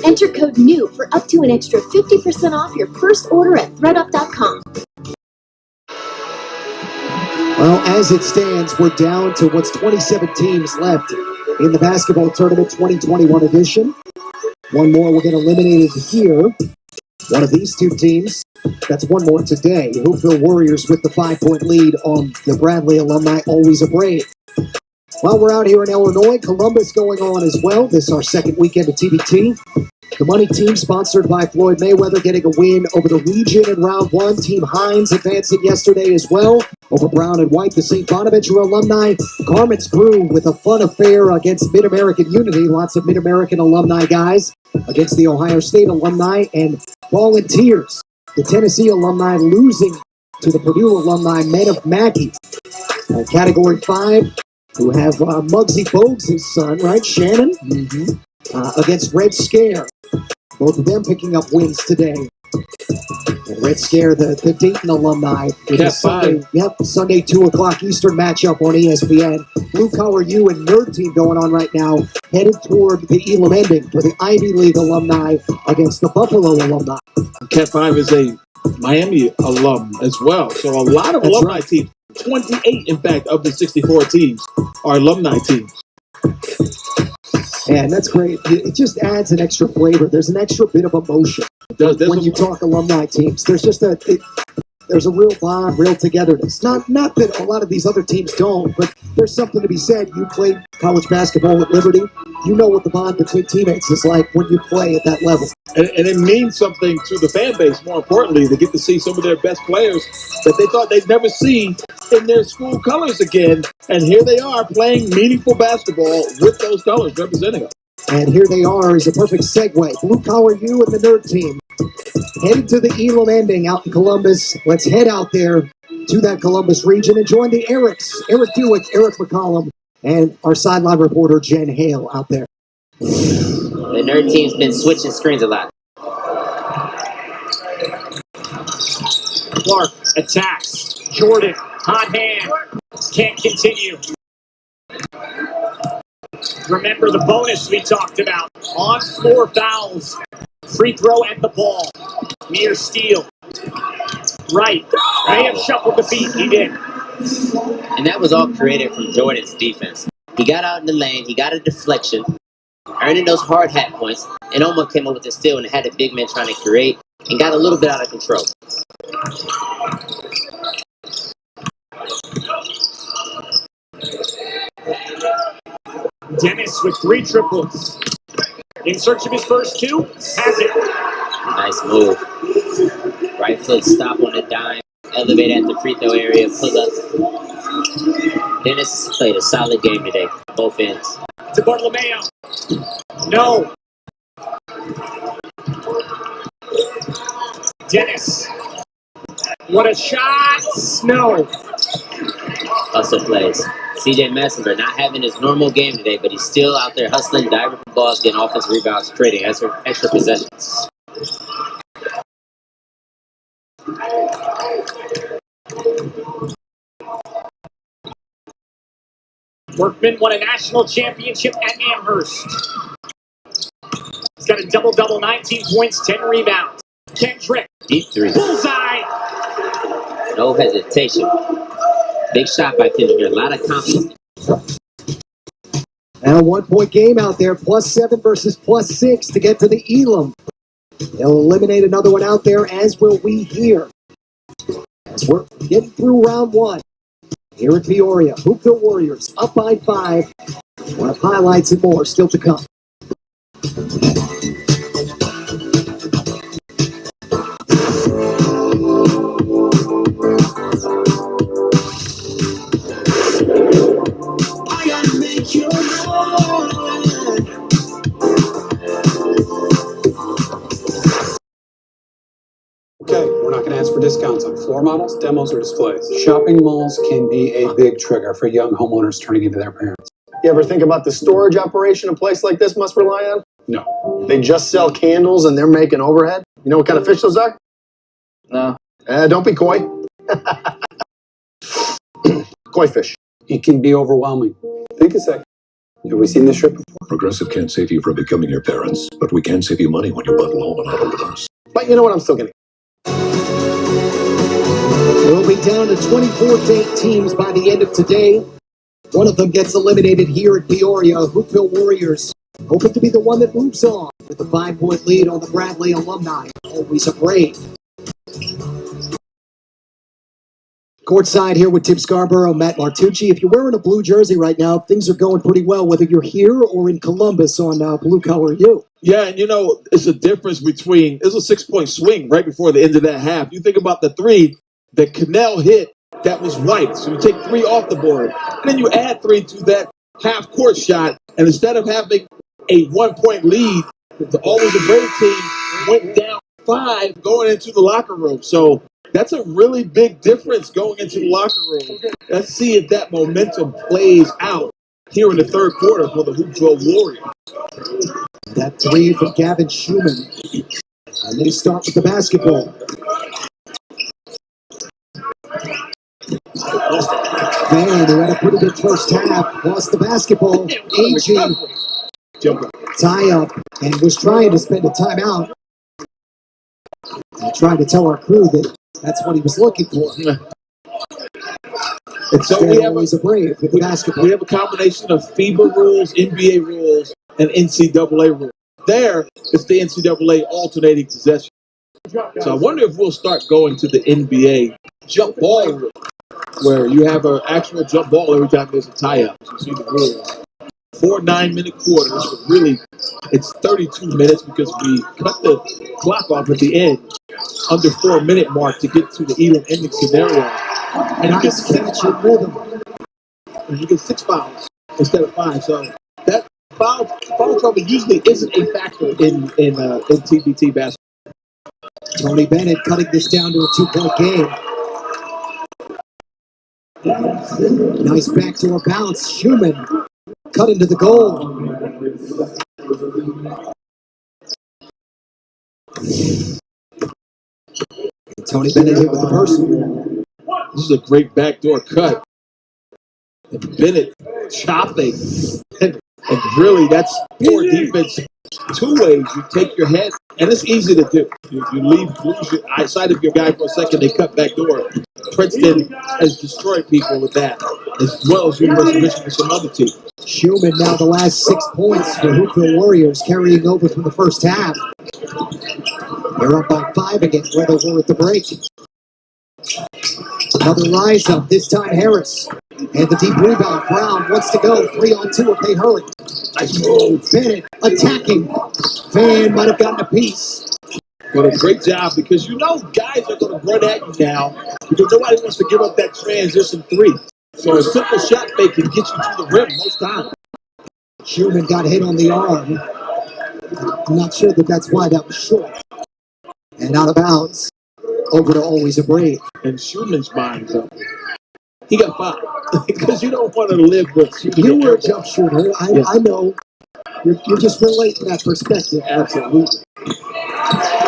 Enter code NEW for up to an extra 50% off your first order at thredup.com. Well, as it stands, we're down to what's 27 teams left in the basketball tournament 2021 edition. One more will get eliminated here. One of these two teams, that's one more today. Hoopville Warriors with the 5-point lead on the Bradley alumni, always a Brave. While we're out here in Illinois, Columbus going on as well. This is our second weekend of TBT. The Money Team, sponsored by Floyd Mayweather, getting a win over the Region in round 1. Team Hines advancing yesterday as well over Brown and White. The St. Bonaventure alumni, Garments Brew with a fun affair against Mid-American Unity. Lots of Mid-American alumni guys against the Ohio State alumni and Volunteers. The Tennessee alumni losing to the Purdue alumni, Men of Mackey. Category 5, who have Muggsy Bogues' son, right? Shannon? Against Red Scare. Both of them picking up wins today. And Red Scare, the Dayton alumni. Sunday 2 o'clock Eastern matchup on ESPN. Blue Collar U and Nerd Team going on right now, headed toward the Elam ending for the Ivy League alumni against the Buffalo alumni. Cat 5 is a Miami alum as well. So a lot of alumni teams. 28, in fact, of the 64 teams are alumni teams. And that's great. It just adds an extra flavor. There's an extra bit of emotion when you talk alumni teams. There's just there's a real bond, real togetherness. Not that a lot of these other teams don't, but there's something to be said. You played college basketball at Liberty. You know what the bond between teammates is like when you play at that level. And it means something to the fan base, more importantly. They get to see some of their best players that they thought they'd never see in their school colors again. And here they are playing meaningful basketball with those colors representing them. And here they are is a perfect segue. Blue Collar U and the Nerd Team headed to the Elam ending out in Columbus. Let's head out there to that Columbus region and join the Erics. Eric Dewick, Eric McCollum, and our sideline reporter, Jen Hale, out there. The Nerd Team's been switching screens a lot. Clark attacks. Jordan, hot hand. Can't continue. Remember the bonus we talked about. On 4 fouls. Free throw and the ball. Near steal. Right. May have shuffled the feet. He did. And that was all created from Jordan's defense. He got out in the lane. He got a deflection, earning those hard hat points, and almost came up with a steal and had a big man trying to create and got a little bit out of control. Dennis with 3 triples. In search of his first 2, has it. Nice move. Right foot stop on the dime, elevate at the free throw area, pull up. Dennis played a solid game today, both ends. To Bartolomeo. No. Dennis What a shot! No. Hustle plays. CJ Messenger not having his normal game today, but he's still out there hustling, diving for balls, getting offensive rebounds, trading extra possessions. Workman won a national championship at Amherst. He's got a double-double, 19 points, 10 rebounds. Kendrick. Deep three. Bullseye. No hesitation. Big shot by Kendrick. A lot of confidence. And a 1-point game out there, +7 versus +6 to get to the Elam. They'll eliminate another one out there, as will we here. As we're getting through round one. Here at Peoria, Hoopville Warriors up by 5. We'll have highlights and more still to come. I gotta make you mine. Okay, we're not going to ask for discounts on floor models, demos, or displays. Shopping malls can be a big trigger for young homeowners turning into their parents. You ever think about the storage operation a place like this must rely on? No. They just sell candles and they're making overhead. You know what kind of fish those are? No. Don't be coy. Koi fish. It can be overwhelming. Think a sec. Have we seen this strip before? Progressive can't save you from becoming your parents, but we can save you money when you bundle home and auto with us. But you know what? I'm still getting. We'll be down to 24 date teams by the end of today. One of them gets eliminated here at Peoria. Hoopville Warriors hoping to be the one that moves on with a 5-point lead on the Bradley alumni. Always a Brave. Courtside here with Tim Scarborough, Matt Martucci. If you're wearing a blue jersey right now, things are going pretty well, whether you're here or in Columbus on Blue Collar U. Yeah, and you know, it's a difference between, it's a 6-point swing right before the end of that half. You think about the three that Cannell hit that was white. So you take 3 off the board. And then you add 3 to that half-court shot. And instead of having a 1-point lead, the Always a Brave team went down 5 going into the locker room. So that's a really big difference going into the locker room. Let's see if that momentum plays out here in the third quarter for the Hoopville Warriors. That 3 from Gavin Schumann. And they start with the basketball. Van, who had a pretty good first half, lost the basketball. AG tie up and was trying to spend a timeout. And trying to tell our crew that that's what he was looking for. So we have always a Brave with the basketball. We have a combination of FIBA rules, NBA rules, and NCAA rules. There, it's the NCAA alternating possession. So I wonder if we'll start going to the NBA jump ball rule, where you have an actual jump ball every time there's a tie-up. So you see the rules. 4 9-minute quarters, but really it's 32 minutes because we cut the clock off at the end under 4-minute mark to get to the Elam ending scenario. And you get 6 rhythm. And you get 6 fouls instead of 5. So that foul trouble usually isn't a factor in TBT basketball. Tony Bennett cutting this down to a 2-point game. Nice backdoor bounce. Schumann cut into the goal. And Tony Bennett hit with the personal. This is a great backdoor cut. And Bennett chopping. And really, that's poor defense. 2 ways. You take your head, and it's easy to do. You lose your eyesight of your guy for a second, they cut back door. Princeton has destroyed people with that, as well as University of Michigan and some other teams. Schumann now the last 6 points for Hoopville Warriors, carrying over from the first half. They're up by 5 again, where they were at the break. Another rise up, this time Harris. And the deep rebound. Brown wants to go. 3-on-2 if they hurry. Nice move. Bennett attacking. Van might have gotten a piece. But a great job, because you know guys are going to run at you now because nobody wants to give up that transition 3. So a simple shot fake can get you to the rim most times. Schumann got hit on the arm. I'm not sure that that's why that was short. And out of bounds. over to Always a Brave. And Schumann's mind's up. He got fouled because you don't want to live with shooting. You were a jump shooter. I know. You're just relating that perspective. Absolutely.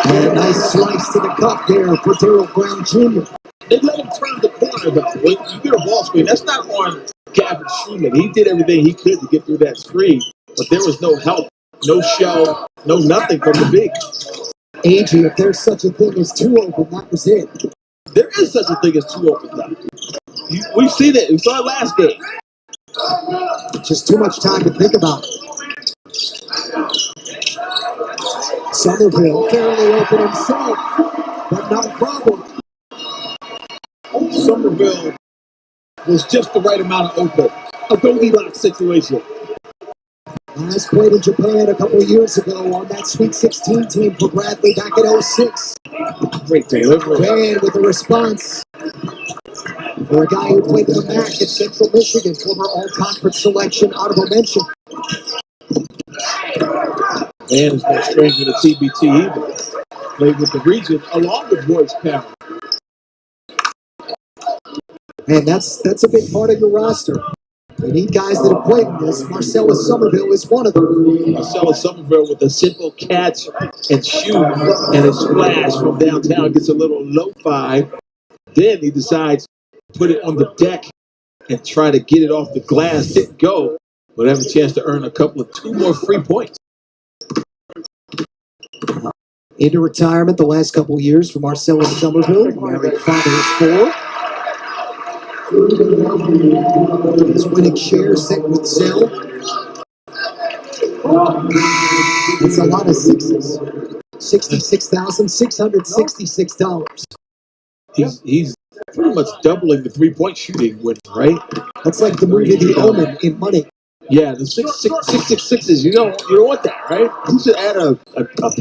And a nice slice to the cup there for Daryl Brown Jr. They let him turn the corner, but when you get a ball screen, that's not on Gavin Schumann. He did everything he could to get through that screen, but there was no help, no show, no nothing from the big. AJ, if there's such a thing as too open, that was it. There is such a thing as too open now. We've seen it. We saw it last game. Just too much time to think about it. Somerville fairly open himself, but not a problem. Somerville was just the right amount of open. A Goldilocks situation. Last played in Japan a couple of years ago on that Sweet 16 team for Bradley back in 06. Great delivery. Man with a response. For a guy who played in the MAC at Central Michigan, former all-conference selection, honorable mention. Man is no stranger to TBT either. Played with the region along with Royce Power. And that's a big part of your roster. You need guys that have played in this. Marcellus Somerville is one of them. Marcellus Somerville with a simple catch and shoot and a splash from downtown. Gets a little lo-fi. Then he decides to put it on the deck and try to get it off the glass. Didn't go, but have a chance to earn two more free points. Into retirement the last couple of years for Marcellus Somerville. Married, father of 4. His winning share set with Zell. It's a lot of sixes. $66,666. He's pretty much doubling the 3-point shooting win, right? That's like the movie The Omen in money. Yeah, the 666s. You don't want that, right? You should add a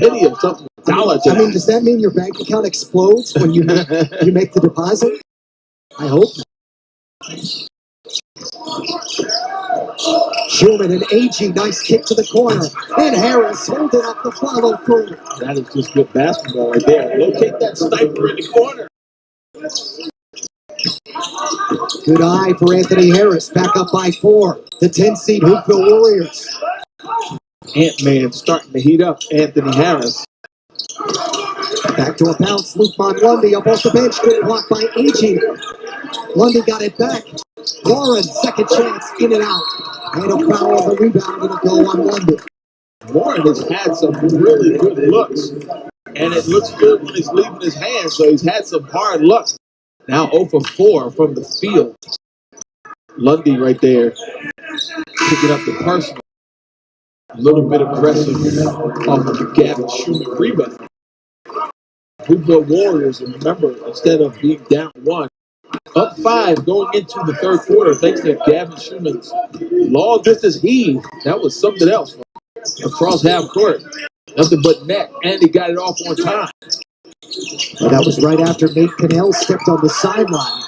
penny or something. $1 to I mean, does that mean your bank account explodes when you make the deposit? I hope not. Schumann and AG, nice kick to the corner. And Harris holding up the follow through. That is just good basketball right there. Locate that sniper in the corner. Good eye for Anthony Harris. Back up by 4. The 10-seed Hoopville Warriors. Ant-Man starting to heat up Anthony Harris. Back to a bounce. Luke Lundy up off the bench. Good block by AG. Lundy got it back. Warren, second chance, in and out. And a foul on the rebound. It'll go on Lundy. Warren has had some really good looks. And it looks good when he's leaving his hands, so he's had some hard luck. Now 0 for 4 from the field. Lundy right there. Picking up the personal. A little bit aggressive off of the Gavin Schumann rebound. Hoopville Warriors, and remember, instead of being down 1, up 5 going into the third quarter, thanks to Gavin Schumann's long distance heave. That was something else. Across half court. Nothing but net, and he got it off on time. And that was right after Nate Cannell stepped on the sideline.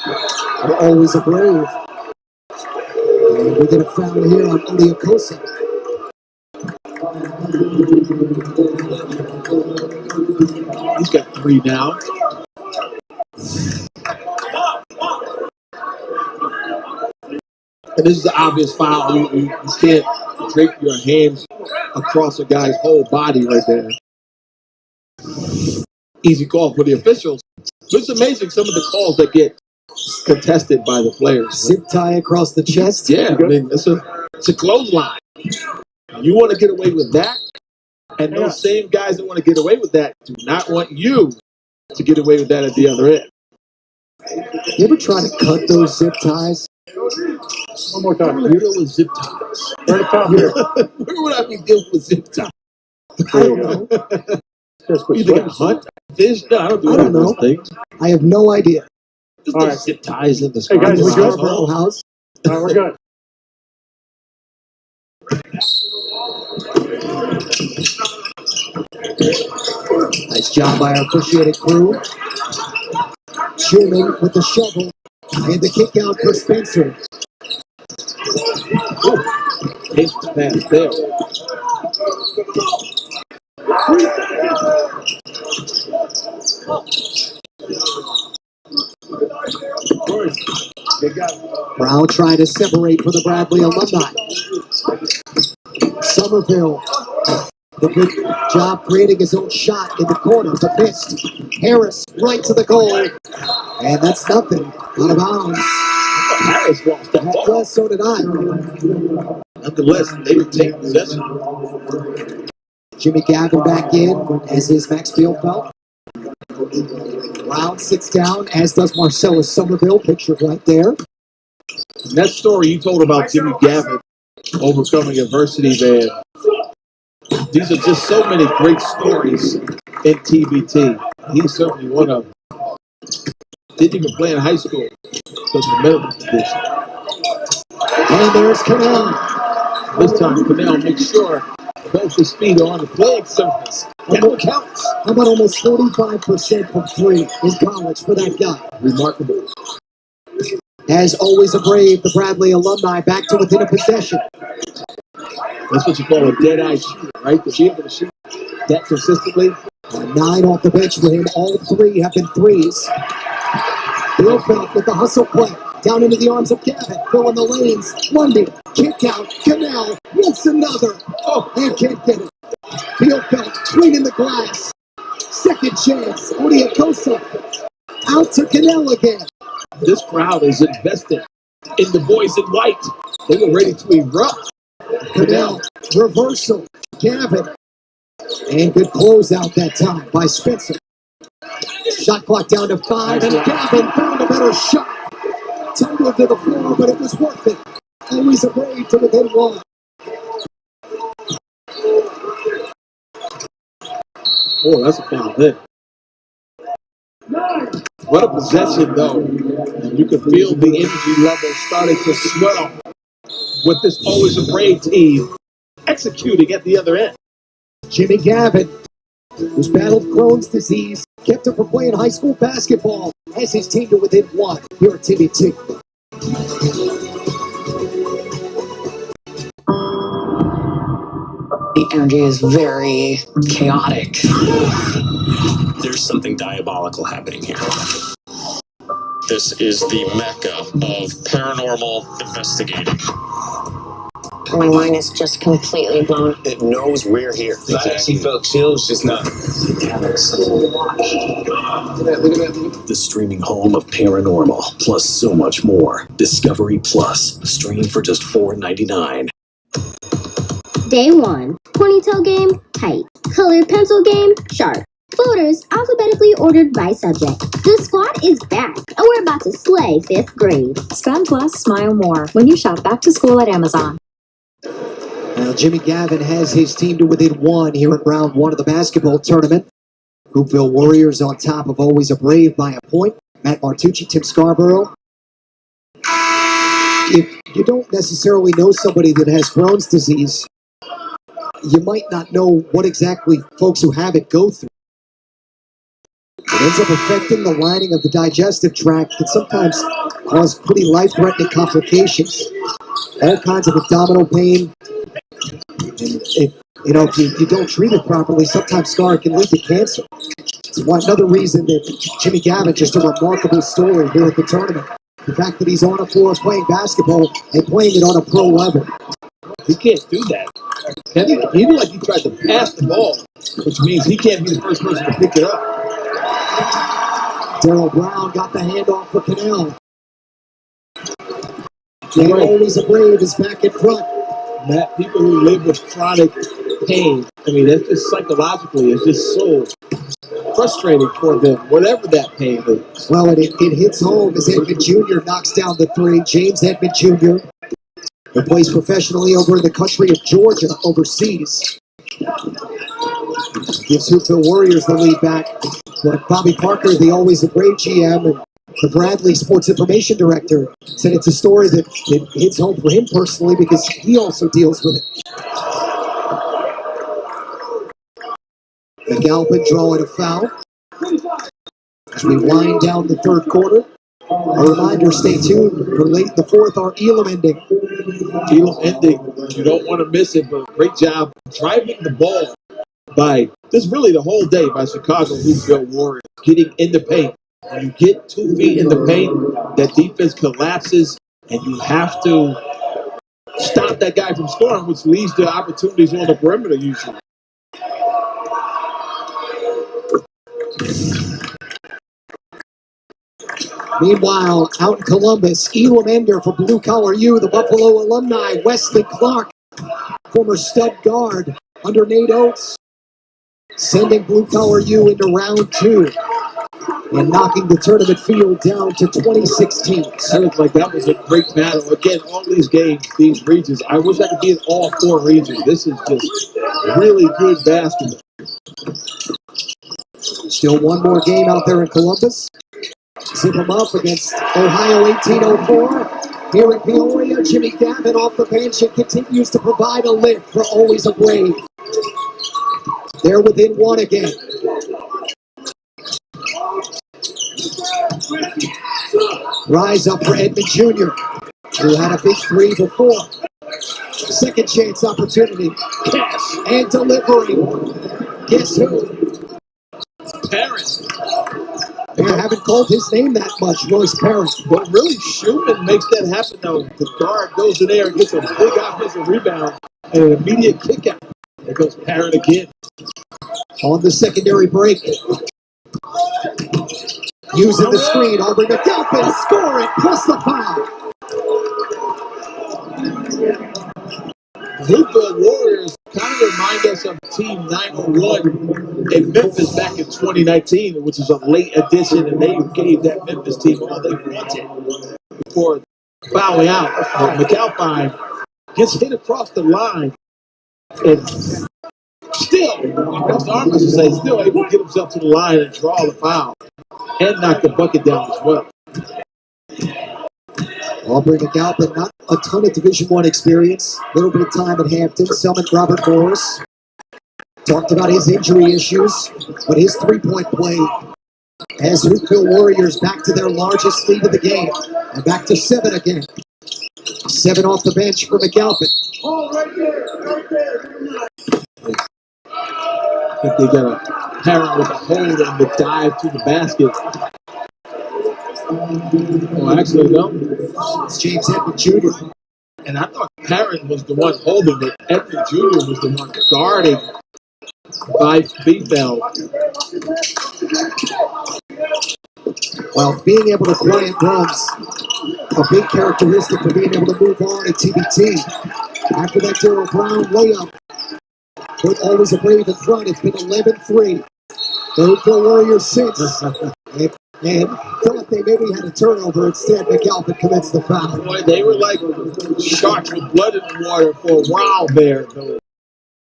We're always a Brave. And we get a foul here on Oliokosa. He's got 3 now. And this is the obvious foul. You can't drape your hands across a guy's whole body right there. Easy call for the officials. It's amazing some of the calls that get contested by the players. Zip tie across the chest. Yeah, I mean, it's a clothesline. You want to get away with that, and those same guys that want to get away with that do not want you to get away with that at the other end. You ever try to cut those zip ties? One more time. Where with zip ties? Where would I be dealing with zip ties? I don't know. You think I hunt fish? No, I don't do those things. I have no idea. Just those zip ties in the Hey guys, we good? house. All right, we're good. Nice job by our officiating crew. Schumann with the shovel and the kick out for Spencer. Takes the pass there. Brown trying to separate for the Bradley alumni. Somerville, the good job creating his own shot in the corner, but missed. Harris right to the goal, and that's nothing. Out of bounds. Harris lost that ball. Well, so did I. Nonetheless, they would take possession. Jimmy Gavin back in, as is Max Bielfeldt. Brown sits down, as does Marcellus Somerville, pictured right there. And that story you told about Jimmy Gavin overcoming adversity, man. These are just so many great stories in TBT. He's certainly one of them. Didn't even play in high school. So the middle position. And there's Cannell. This time, Cannell makes sure both his feet are on the playing surface. That one counts. How about almost 45% from three in college for that guy? Remarkable. As always a Brave, the Bradley alumni back to within a possession. That's what you call a dead-eye shooter, right? To be able to shoot that consistently. 9 off the bench for him. All 3 have been threes. Bielfeldt with the hustle play. Down into the arms of Gavin. Filling the lanes. Lundy. Kick out. Cannell. Wants another. Oh, and can't get it. Bielfeldt cleaning the glass. Second chance. Odiakosa. Out to Cannell again. This crowd is invested in the boys in white. They were ready to erupt. Cannell. Reversal. Gavin. And good closeout that time by Spencer. Shot clock down to 5, and Gavin found a better shot. Tumbled to the floor, but it was worth it. Always a Brave to within 1. Oh, that's a foul hit. What a possession, though. You can feel the energy level starting to swell with this always a Brave team executing at the other end. Jimmy Gavin, who's battled Crohn's disease, kept him from playing high school basketball, has his team to within 1 here at TBT. The energy is very chaotic. There's something diabolical happening here. This is the mecca of paranormal investigating. My mind is just completely blown. It knows we're here. She felt chills just now. The streaming home of paranormal, plus so much more. Discovery Plus. Stream for just $4.99. Day 1. Ponytail game, tight. Colored pencil game, sharp. Photos alphabetically ordered by subject. The squad is back, and we're about to slay 5th grade. Spend less, smile more when you shop back to school at Amazon. Now Jimmy Gavin has his team to within 1 here at round 1 of the basketball tournament. Hoopville Warriors on top of Always a Brave by a point. Matt Martucci, Tim Scarborough. If you don't necessarily know somebody that has Crohn's disease, you might not know what exactly folks who have it go through. It ends up affecting the lining of the digestive tract, can sometimes cause pretty life-threatening complications. All kinds of abdominal pain. And if you don't treat it properly, sometimes Scar can lead to cancer. It's another reason that Jimmy Gavin, just a remarkable story here at the tournament. The fact that he's on a floor playing basketball and playing it on a pro level. He can't do that. He looked like he tried to pass the ball, which means he can't be the first person to pick it up. Darryl Brown got the handoff for Cannell. And Always a Brave is back in front. Matt, people who live with chronic pain, I mean, that's just psychologically, it's just so frustrating for them, whatever that pain is. Well, it hits home as Edmond Jr. knocks down the 3. James Edmond Jr., who plays professionally over in the country of Georgia, overseas. Gives Hoopville Warriors the lead back. But Bobby Parker, the Always a Brave GM, and the Bradley Sports Information Director, said it's a story that hits home for him personally because he also deals with it. McAlpin drawing a foul. As we wind down the 3rd quarter, a reminder, stay tuned for late in the 4th, our Elam ending. Elam ending, you don't want to miss it, but great job driving the ball by, this really the whole day by Chicago Hoopville Warriors, getting in the paint. When you get 2 feet in the paint, that defense collapses and you have to stop that guy from scoring, which leads to opportunities on the perimeter usually. Meanwhile, out in Columbus, Elam Ender for Blue Collar U, the Buffalo alumni, Wesley Clark, former stud guard under Nate Oates, sending Blue Collar U into round 2 and knocking the tournament field down to 26 teams. That looked like that was a great battle. Again, all these games, these regions, I wish I could be in all 4 regions. This is just really good basketball. Still one more game out there in Columbus. Zip them up against Ohio 1804. Here in Peoria, Jimmy Gavin off the bench and continues to provide a lift for Always a Brave. They're within 1 again. Rise up for Edmond Jr., who had a big 3 before. Second chance opportunity. Cash. And delivering. Guess who? Parent. They haven't called his name that much, Royce Parent. But really, Schumann makes that happen, though. The guard goes in there and gets a big offensive rebound and an immediate kick out. There goes Parent again. On the secondary break. Using the screen, Aubrey McAlpin, score it, plus the foul. The Hoopville Warriors kind of remind us of Team 901 in Memphis back in 2019, which is a late addition, and they gave that Memphis team all they wanted before fouling out. But McAlpine gets hit across the line and still, across the arm, I should say, still able to get himself to the line and draw the foul and knock the bucket down as well. Aubrey McAlpin, not a ton of Division I experience. A little bit of time at Hampton. Selman Robert Morris talked about his injury issues, but his three-point play has Hoopville Warriors back to their largest lead of the game. And back to 7 again. 7 off the bench for McAlpin. Oh, right there. I think they got a Parent with a hold on the dive to the basket. Oh, actually, no. It's James Edmond Jr. And I thought Parent was the one holding it. Edmond Jr. was the one guarding by Beefbell. While being able to quiet runs, a big characteristic for being able to move on at TBT. After that Darryl Brown layup, with Always a Brave in front, it's been 11-3. The Hoopville Warriors since. And felt like they maybe had a turnover. Instead, McAlpin commits the foul. Boy, they were like sharks with blood in the water for a while there. Though.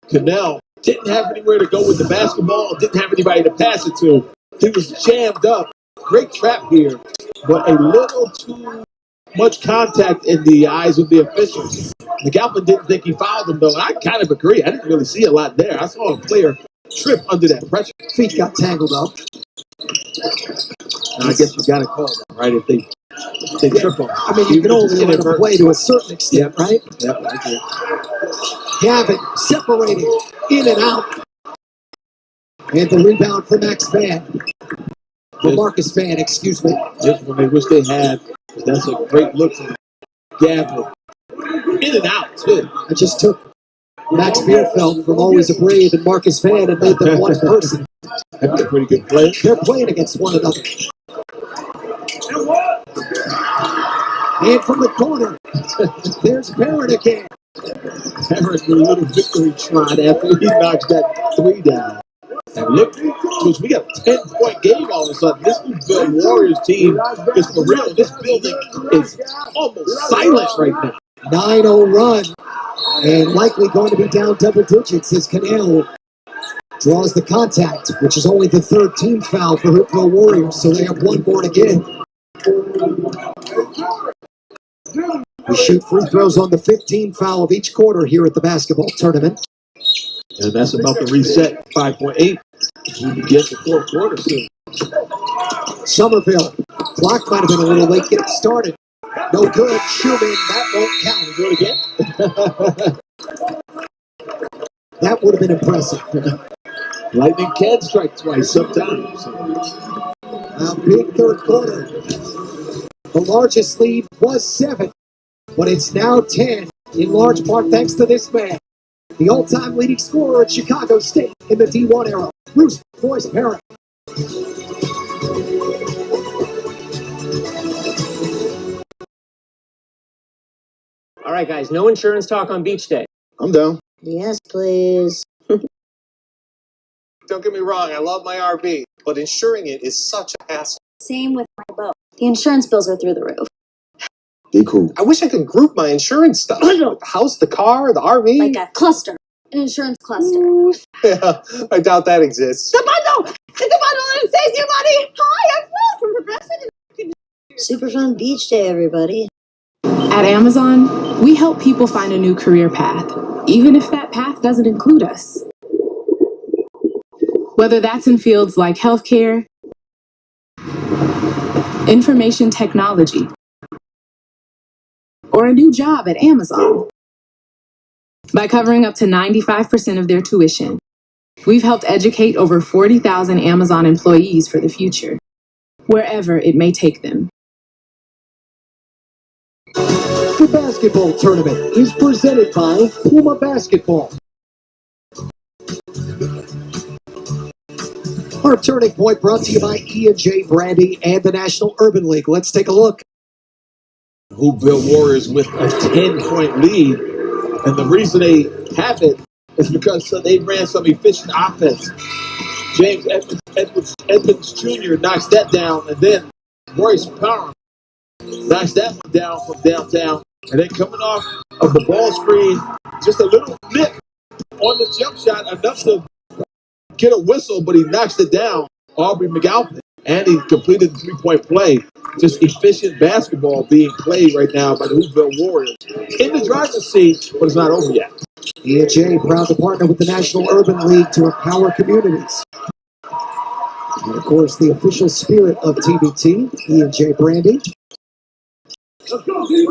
Cannell didn't have anywhere to go with the basketball, didn't have anybody to pass it to. He was jammed up. Great trap here, but a little too much contact in the eyes of the officials. McAlpin didn't think he fouled him, though. And I kind of agree. I didn't really see a lot there. I saw a player trip under that pressure. Feet got tangled up. Now, I guess you got to call them, right? If they trip them. I mean, you can only let them play to a certain extent, right? Yep, I agree. Gavin separating in and out. And the rebound for Max Van. For Marcus Van, excuse me. Just when they wish they had. That's a great look from Gavin. In and out, too. I just took Max Bierfeld from Always a Brave and Marcus Van and made them one person. That's a pretty good play. They're playing against one another. And from the corner, there's Parent again. Parent with a little victory trot after he knocks that 3 down. And look, Coach, we got a 10-point game all of a sudden. This Hoopville Warriors team is for real. This building is almost silent right now. 9-0 run. And likely going to be down double digits as Cannell draws the contact, which is only the 3rd team foul for Hoopville Warriors, so they have one more to give. We shoot free throws on the 15 foul of each quarter here at the basketball tournament. And that's about to reset 5.8. We get the 4th quarter soon. Somerville. Clock might have been a little late getting started. No good. Schumann, that won't count. Do it again. That would have been impressive. Lightning can strike twice sometimes. A big 3rd quarter. The largest lead was 7. but it's now 10, in large part thanks to this man, the all-time leading scorer at Chicago State in the D1 era, Bruce Boyce Parent. All right, guys, no insurance talk on beach day. I'm down. Yes, please. Don't get me wrong, I love my RV, but insuring it is such a hassle. Same with my boat. The insurance bills are through the roof. Be cool. I wish I could group my insurance stuff. Like the house, the car, the RV. Like a cluster. An insurance cluster. Yeah, I doubt that exists. The bundle! It's a bundle and it saves you money! Hi, I'm Will from Progressive. Super fun beach day, everybody. At Amazon, we help people find a new career path, even if that path doesn't include us. Whether that's in fields like healthcare, information technology, or a new job at Amazon. By covering up to 95% of their tuition, we've helped educate over 40,000 Amazon employees for the future, wherever it may take them. The basketball tournament is presented by Puma Basketball. Our turning point brought to you by E&J Brandy and the National Urban League. Let's take a look. Hoopville Warriors with a 10-point lead. And the reason they have it is because they ran some efficient offense. James Edmonds Jr. knocks that down, and then Royce Power knocks that one down from downtown. And then coming off of the ball screen, just a little nip on the jump shot, enough to get a whistle, but he knocks it down. Aubrey McAlpin. And he completed the three-point play. Just efficient basketball being played right now by the Hoopville Warriors. In the driver's seat, but it's not over yet. E&J proud to partner with the National Urban League to empower communities. And of course, the official spirit of TBT, E&J Brandy.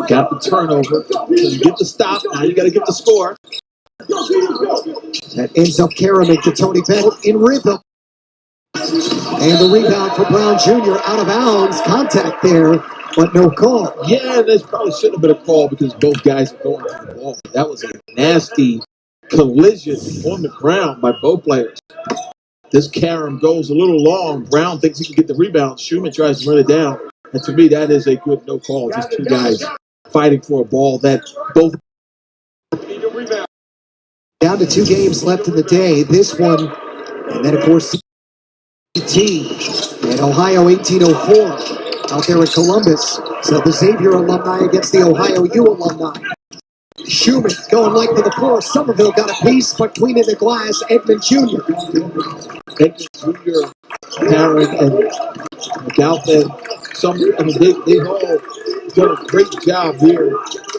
Got the turnover. So you get the stop. Now you got to get the score. That ends up carrying to Tony Bennett in rhythm. And the rebound for Brown Jr. out of bounds. Contact there, but no call. Yeah, this probably shouldn't have been a call because both guys are going to the ball. That was a nasty collision on the ground by both players. This carom goes a little long. Brown thinks he can get the rebound. Schumann tries to run it down. And to me, that is a good no call. Just two guys fighting for a ball that both need a rebound. Down to 2 games left in the day. This one, and then of course, TBT and Ohio 1804 out there in Columbus. So the Xavier alumni against the Ohio U alumni. Schumann going length to the floor. Somerville got a piece, but cleaning the glass, Edmund Jr. Edmund Jr., Taryn, and McAlpin. They've all done a great job here.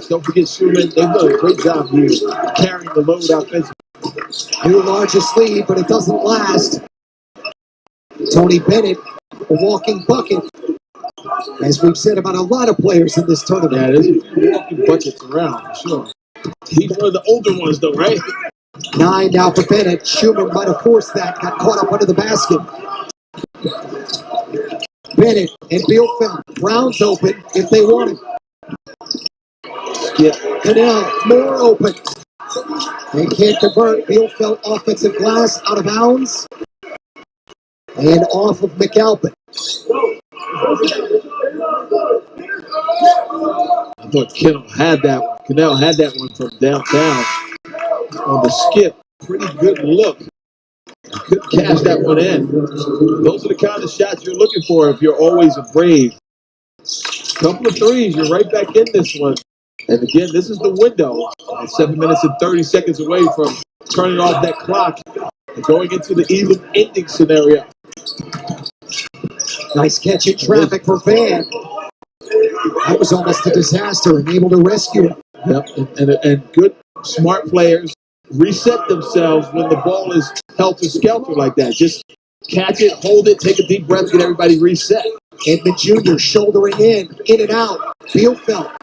Don't forget Schumann. They've done a great job here carrying the load offensively. New largest lead, but it doesn't last. Tony Bennett, a walking bucket. As we've said about a lot of players in this tournament. Yeah, there's a few walking buckets around, for sure. He's one of the older ones, though, right? 9 now for Bennett. Schumann might have forced that, got caught up under the basket. Bennett and Bielfeldt. Brown's open if they want him. Yeah. Cannell, more open. They can't convert. Bielfeldt offensive glass out of bounds. And off of McAlpin. I thought Cannell had that one. Cannell had that one from downtown on the skip. Pretty good look. Couldn't cash that one in. Those are the kind of shots you're looking for if you're always a Brave. Couple of threes, you're right back in this one. And again, this is the window. 7 minutes and 30 seconds away from turning off that clock and going into the even ending scenario. Nice catch in traffic for Van. That was almost a disaster and able to rescue him. Yep, and good, smart players reset themselves when the ball is helter-skelter like that. Just catch it, hold it, take a deep breath, get everybody reset. Edmund Jr. shouldering in and out. Bielfeldt.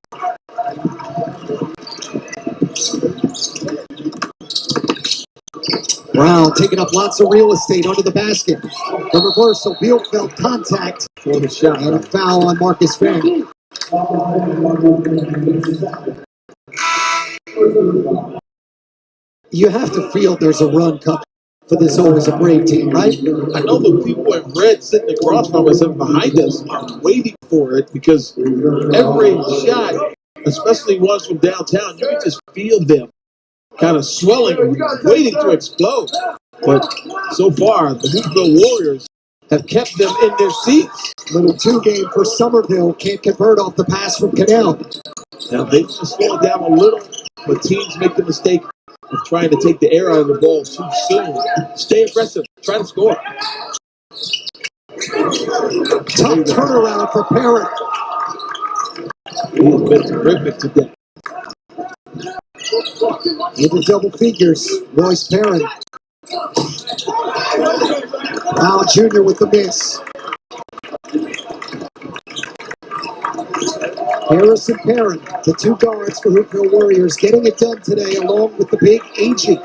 Brown taking up lots of real estate under the basket. The reversal, Bielfeldt contact. For the shot. And a foul on Marcus Van. You have to feel there's a run coming for this Always a Brave team, right? I know the people in red sitting across from us and behind us are waiting for it because every shot, especially ones from downtown, you can just feel them kind of swelling, waiting to explode. But so far, the Hoopville Warriors have kept them in their seats. Little 2 game for Somerville. Can't convert off the pass from Canal. Now they can slow it down a little, but teams make the mistake of trying to take the air out of the ball too soon. Stay aggressive. Try to score. Tough turnaround for Parent. He has been terrific today. Into double figures, Royce Parent. Now Jr. with the miss. Harrison Parent, the 2 guards for Hoopville Warriors, getting it done today along with the big AG.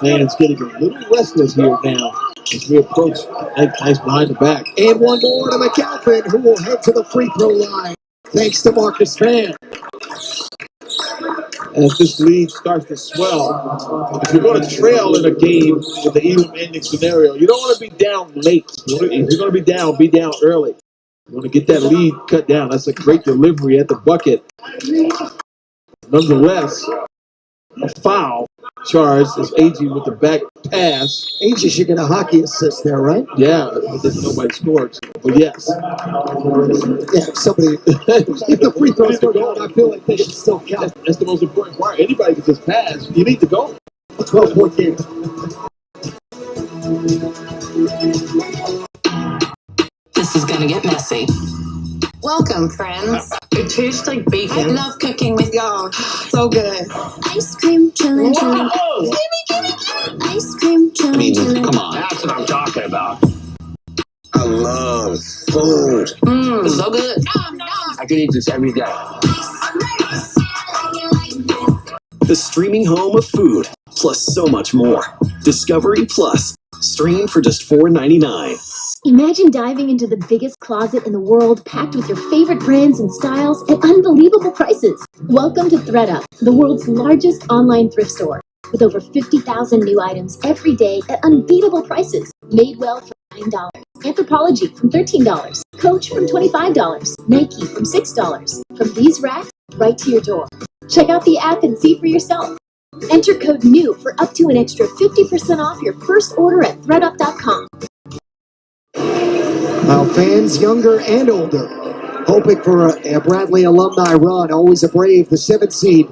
Fans getting a little restless here now as we approach. Nice behind the back. And one more to McAlpin, who will head to the free throw line. Thanks to Marcus Fan. As this lead starts to swell, if you're going to trail in a game with the even ending scenario, you don't want to be down late. If you're going to be down early. You want to get that lead cut down. That's a great delivery at the bucket. Nonetheless, a foul charge is AG with the back pass. AG should get a hockey assist there, right? Yeah, nobody scored. But yes. Yeah, if somebody, if the free throws go down, I feel like they should still count. That's the most important part. Anybody can just pass. You need to go. A 12-point game. This is gonna get messy. Welcome, friends. It tastes like bacon. I love cooking with y'all. So good. Ice cream, chillin', chillin'. Ice cream, chillin', chillin'. Come on, that's what I'm talking about. I love food. It's so good. I could eat this every day. The streaming home of food, plus so much more. Discovery Plus. Stream for just $4.99. Imagine diving into the biggest closet in the world, packed with your favorite brands and styles at unbelievable prices. Welcome to ThredUp, the world's largest online thrift store, with over 50,000 new items every day at unbeatable prices. Madewell for $9, Anthropologie from $13, Coach from $25, Nike from $6. From these racks right to your door. Check out the app and see for yourself. Enter code NEW for up to an extra 50% off your first order at thredup.com. Now, fans younger and older, hoping for a Bradley alumni run. Always a Brave, the 7th seed,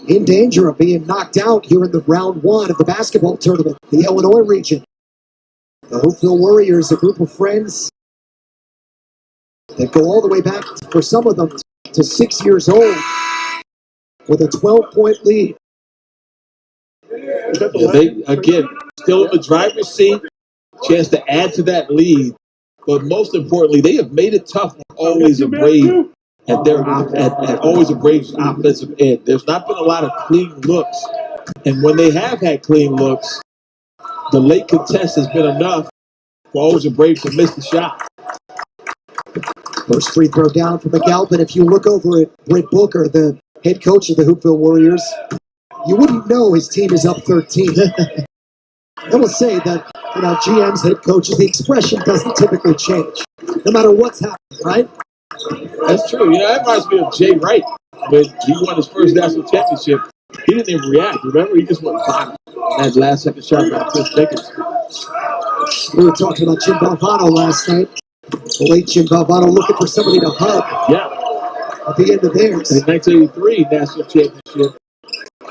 in danger of being knocked out here in the round 1 of the basketball tournament, the Illinois region. The Hoopville Warriors, a group of friends that go all the way back, for some of them, to 6 years old, with a 12-point lead. Yeah, they, again, still in the driver's seat, chance to add to that lead. But most importantly, they have made it tough on Always a Brave at their at Always a Brave's offensive end. There's not been a lot of clean looks. And when they have had clean looks, the late contest has been enough for Always a Brave to miss the shot. First free throw down from McAlpin. If you look over at Britt Booker, the head coach of the Hoopville Warriors, you wouldn't know his team is up 13. I will say that, GM's head coaches, the expression doesn't typically change, no matter what's happening, right? That's true. That reminds me of Jay Wright. When he won his first national championship, he didn't even react. Remember? He just went bottom. That last second shot by Chris Dickens. We were talking about Jim Valvano last night. The late Jim Valvano looking for somebody to hug. Yeah. At the end of theirs. In the 1983 national championship,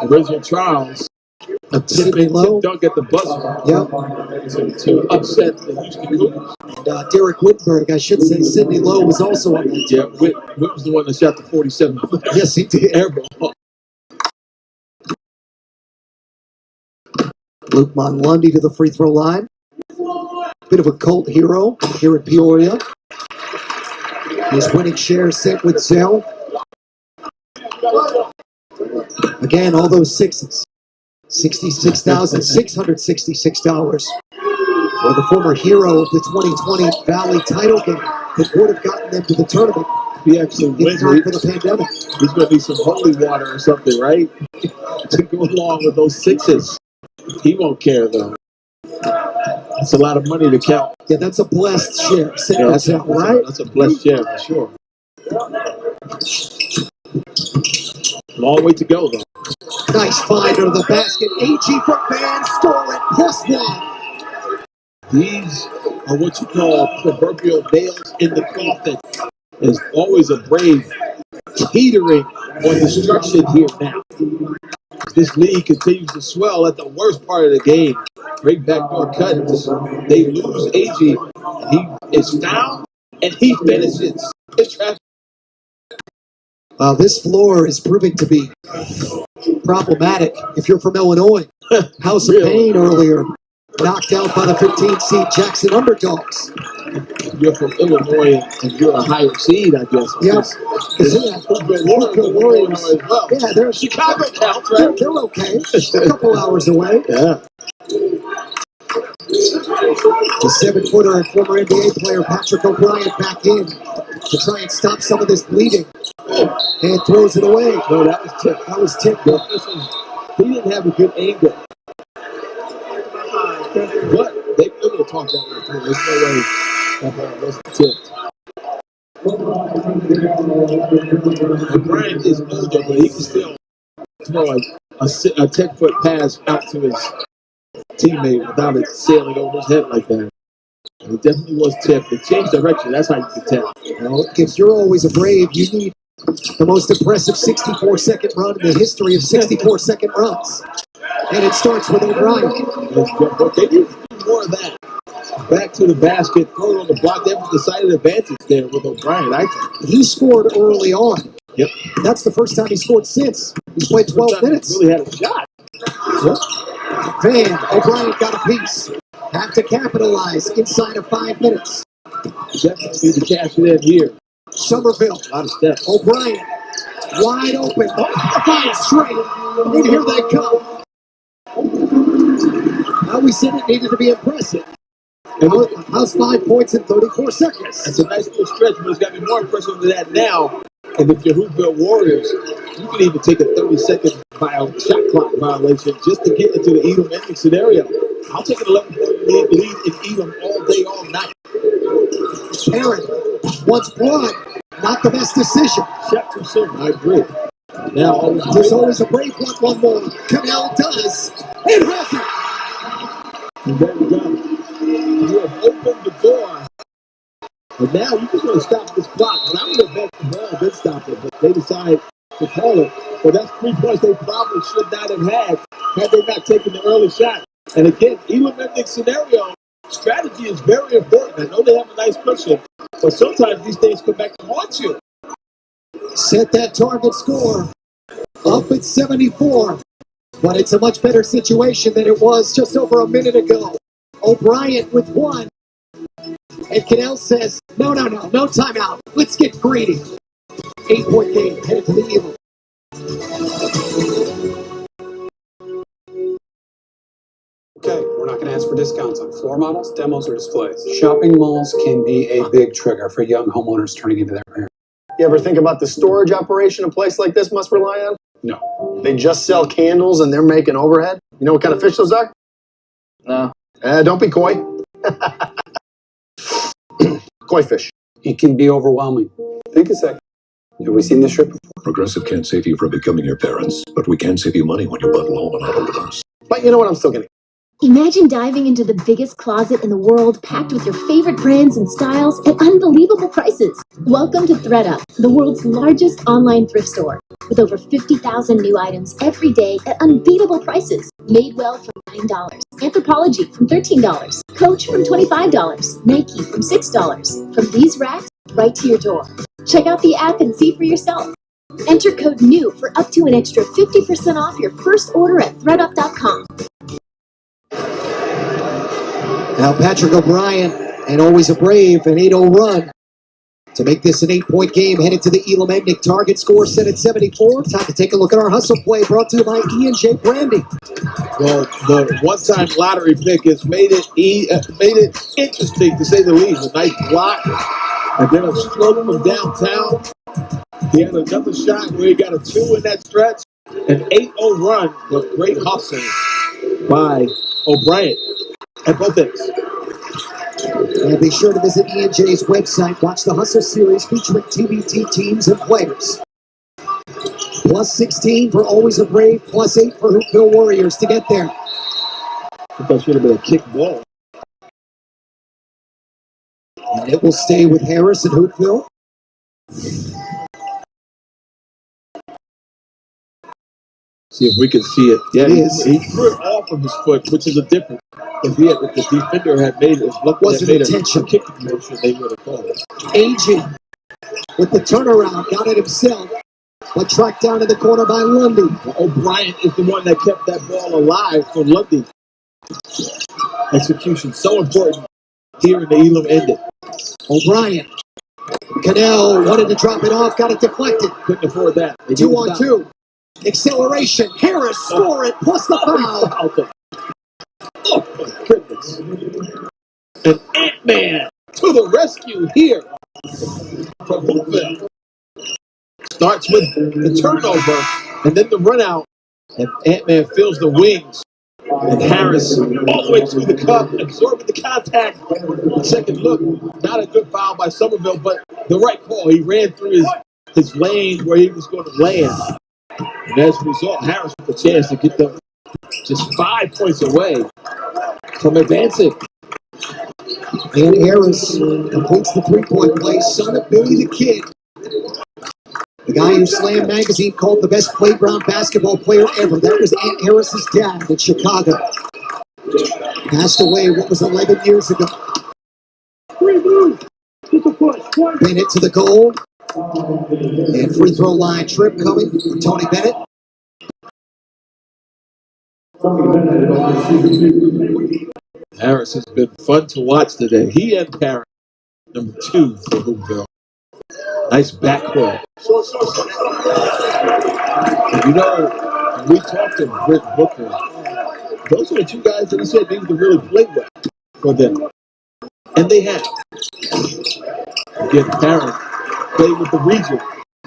original Charles. A tip dunk at the buzzer. Yep. To upset the Houston Cougars. And Derek Whitberg, I should say, Sidney Lowe was also on that team. Yeah, Whit was the one that shot the 47. Yes, he did. Airball. Luke Monlundy to the free throw line. Bit of a cult hero here at Peoria. His winning share set with Zell. Again, all those sixes. $66,666 for the former hero of the 2020 Valley title game that would have gotten them to the tournament. He actually wins time for the pandemic. He's going to need some holy water or something, right? To go along with those sixes. He won't care, though. That's a lot of money to count. Yeah, that's a blessed share. Yeah, that's a blessed share for sure. Long way to go, though. Nice find under the basket. AG from Van Store at +1. These are what you call proverbial nails in the coffin. There's always a Brave teetering on destruction here now. This league continues to swell at the worst part of the game. Great backdoor cut. They lose AG, and he is fouled, and he finishes. It's trash. This floor is proving to be problematic if you're from Illinois. House of Pain earlier, knocked out by the 15th seed Jackson Underdogs. You're from Illinois and you're a higher seed, I guess. Yeah. Hoopville Warriors. As well. Yeah, they're Chicago counts, right? They're okay. A couple hours away. Yeah. The 7-footer and former NBA player Patrick O'Brien back in to try and stop some of this bleeding. And throws it away. No, that was tipped. That was tipped. He didn't have a good angle. But they would have talked that way too. There's no way that ball wasn't tipped. O'Brien is older, but he can still throw a 10-foot pass out to his teammate without it sailing over his head like that. And it definitely was tipped. It changed direction. That's how you can tell. Well, if you're always a Brave, you need the most impressive 64-second run in the history of 64-second runs. And it starts with O'Brien. But they need to do more of that. Back to the basket, throw it on the block. They have a decided advantage there with O'Brien, I think. He scored early on. Yep. That's the first time he scored since. He's played 12 minutes. He really had a shot. Yep. Van, O'Brien got a piece. Have to capitalize inside of 5 minutes. Definitely need to cash it in here. Somerville. A lot of steps. O'Brien. Wide open. 5 straight. And here they come. Now we said it needed to be impressive. How's 5 points in 34 seconds? It's a nice little stretch, but it's got to be more impressive than that now. And if you're Hoopville Warriors, you can even take a 30-second shot clock violation just to get into the Edom ending scenario. I'll take an 11-point lead in Edom all day, all night. Aaron, once blood, not the best decision. Shot too soon, I agree. Now, there's always a Brave one more. Canal does. It has it. And there we go. You have opened the door. And now you just want to stop this clock. And I would have bet the ball did stop it, but they decide to call it. But that's 3 points they probably should not have had they not taken the early shot. And again, Edom ending scenario, strategy is very important. I know they have a nice cushion, but sometimes these things come back to haunt you. Set that target score up at 74. But it's a much better situation than it was just over a minute ago. O'Brien with 1. And Cannell says, no timeout. Let's get greedy. 8-point game, headed to the Eagle. Okay, we're not going to ask for discounts on floor models, demos, or displays. Shopping malls can be a big trigger for young homeowners turning into their parents. You ever think about the storage operation a place like this must rely on? No. They just sell candles and they're making overhead? You know what kind of fish those are? No. Don't be coy. Koi fish. It can be overwhelming. Think a second. Have we seen this strip before? Progressive can't save you from becoming your parents, but we can save you money when you bundle home and auto with us. But you know what? I'm still getting. Imagine diving into the biggest closet in the world, packed with your favorite brands and styles at unbelievable prices. Welcome to ThredUp, the world's largest online thrift store, with over 50,000 new items every day at unbeatable prices. Madewell from $9, Anthropologie from $13, Coach from $25, Nike from $6. From these racks right to your door. Check out the app and see for yourself. Enter code NEW for up to an extra 50% off your first order at thredup.com. Now Patrick O'Brien, and always a Brave, an 8-0 run to make this an 8-point game, headed to the Elam Ending. Target score set at 74. Time to take a look at our hustle play, brought to you by E&J Brandy. Well, the one-time lottery pick has made it interesting, to say the least. A nice block And then a stroke from downtown. He had another shot where he got a 2 in that stretch. An 8-0 run, but great hustle by O'Brien at both ends. And be sure to visit E&J's website. Watch the Hustle Series featuring TBT teams and players. Plus 16 for Always a Brave, plus 8 for Hoopville Warriors to get there. I thought should have been a kick ball. And it will stay with Harris and Hoopville. See if we can see it. Yeah, It is. He threw it off of his foot, which is a difference. If the defender had made it, Wasn't intentional. a kicking motion, they would have called it. Aging with the turnaround, got it himself, but tracked down in the corner by Lundy. Well, O'Brien is the one that kept that ball alive for Lundy. Execution so important here in the Elam ending. O'Brien. Cannell wanted to drop it off, got it deflected. Couldn't afford that. 2-on-2. Acceleration. Harris score it, plus the foul. Oh, my goodness. An Ant-Man to the rescue here from Hoopville. Starts with the turnover and then the run out. And Ant-Man fills the wings. And Harris all the way to the cup, absorbing the contact. Second look, not a good foul by Somerville, but the right call. He ran through his lane where he was going to land. And as a result, Harris with a chance to get them just 5 points away from advancing. And Harris completes the three-point play. Son of Billy the Kid. The guy who Slam Magazine called the best playground basketball player ever. That was Ant Harris's dad in Chicago. Passed away, what was 11 years ago. Bennett to the goal. And free throw line trip coming from Tony Bennett. Harris has been fun to watch today. He and Parent, number 2 for Hoopville. Nice backcourt. You know, when we talked to Britt Booker, those are the 2 guys that he said needed to really play well for them. And they have. Again, Parent played with the region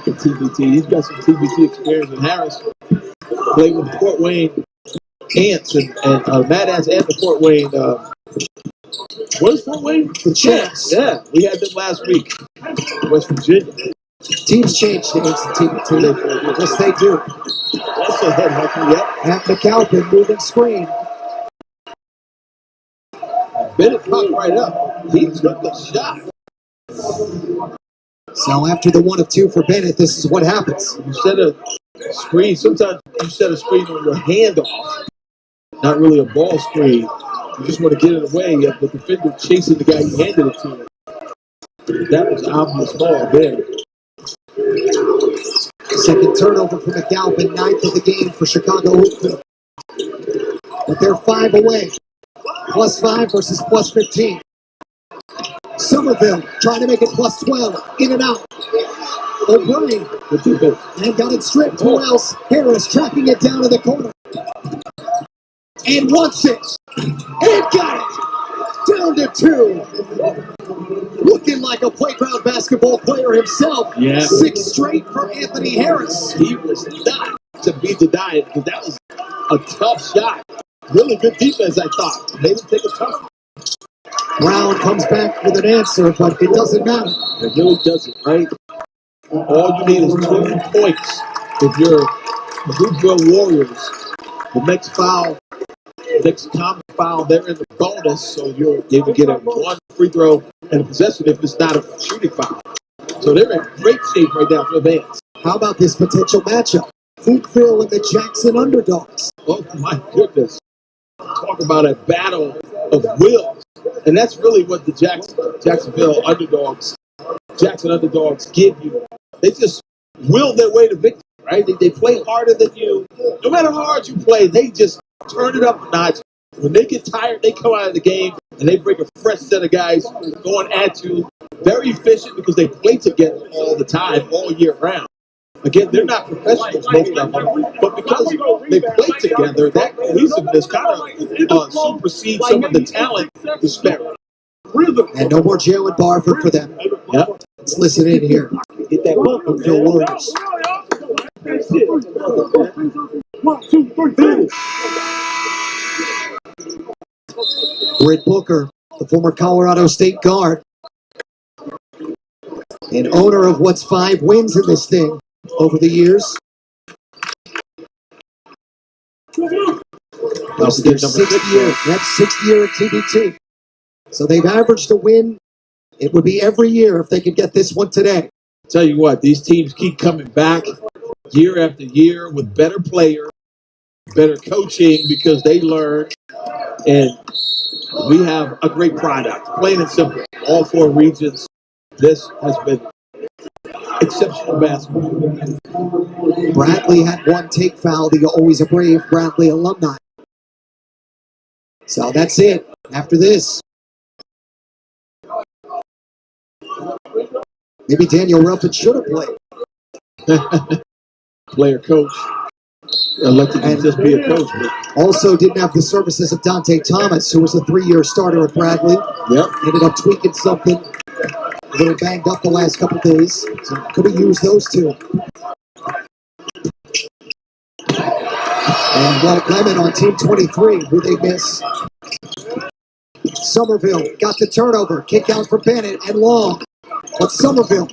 for TBT. He's got some TBT experience. And Harris played with the Fort Wayne Ants and Mad Ass and the Fort Wayne. What is Fort Wayne? The Champs. Yeah, we had them last week. West Virginia. Teams change names in TBT. Yes, they do. Also head hockey, yep. At McAlpin, moving screen. Bennett popped right up. He took the shot. So after the 1 of 2 for Bennett, this is what happens. You set a screen. Sometimes you set a screen on your handoff. Not really a ball screen. You just want to get it away. You have the defender chasing the guy you handed it to. That was an obvious ball there. Second turnover for McAlpin, 9th of the game for Chicago Hoopville. But they're 5 away. Plus 5 versus plus 15. Somerville trying to make it plus 12. In and out. O'Brien. And got it stripped. Who else? Harris tracking it down in the corner. And wants it. And got it. Down to 2. Looking like a playground basketball player himself. Yeah. 6 straight from Anthony Harris. He was not to be denied because that was a tough shot. Really good defense, I thought. Made him take a tough one. Brown comes back with an answer, but it doesn't matter. It really doesn't, right? All you need is 2 points if you're the Hoopville Warriors. The next foul, next common foul, they're in the bonus, so you'll even get a 1 free throw and a possession if it's not a shooting foul. So they're in great shape right now to advance. How about this potential matchup? Hoopville and the Jackson Underdogs. Oh my goodness. Talk about a battle of wills. And that's really what the Jacksonville Underdogs, Jackson Underdogs give you. They just will their way to victory, right? They play harder than you. No matter how hard you play, they just turn it up a notch. When they get tired, they come out of the game and they bring a fresh set of guys going at you. Very efficient because they play together all the time, all year round. Again, they're not professionals, most of them, but because they play together, that cohesiveness kind of supersedes some of the talent disparity. And no more Jalen Barford for them. Yep. Let's listen in here. Hit that bump. Hoopville Warriors. 1, 2, 3, finish. Britt Booker, the former Colorado State guard, and owner of what's 5 wins in this thing over the years. That's their 6th year. That's 6th year at TBT. So they've averaged a win. It would be every year if they could get this one today. Tell you what, these teams keep coming back year after year with better players, better coaching because they learn, and we have a great product. Plain and simple. All 4 regions. This has been exceptional basketball. Bradley had 1 take foul. The always a Brave Bradley alumni. So that's it. After this, maybe Daniel Ruffin should have played. Player coach. Elected to just be a coach. But also didn't have the services of Dante Thomas, who was a 3-year starter at Bradley. Yep. Ended up tweaking something. A little banged up the last couple days. So could have used those 2. And Walt Lemon on team 23, who they miss. Somerville got the turnover. Kick out for Bennett and Long. But Somerville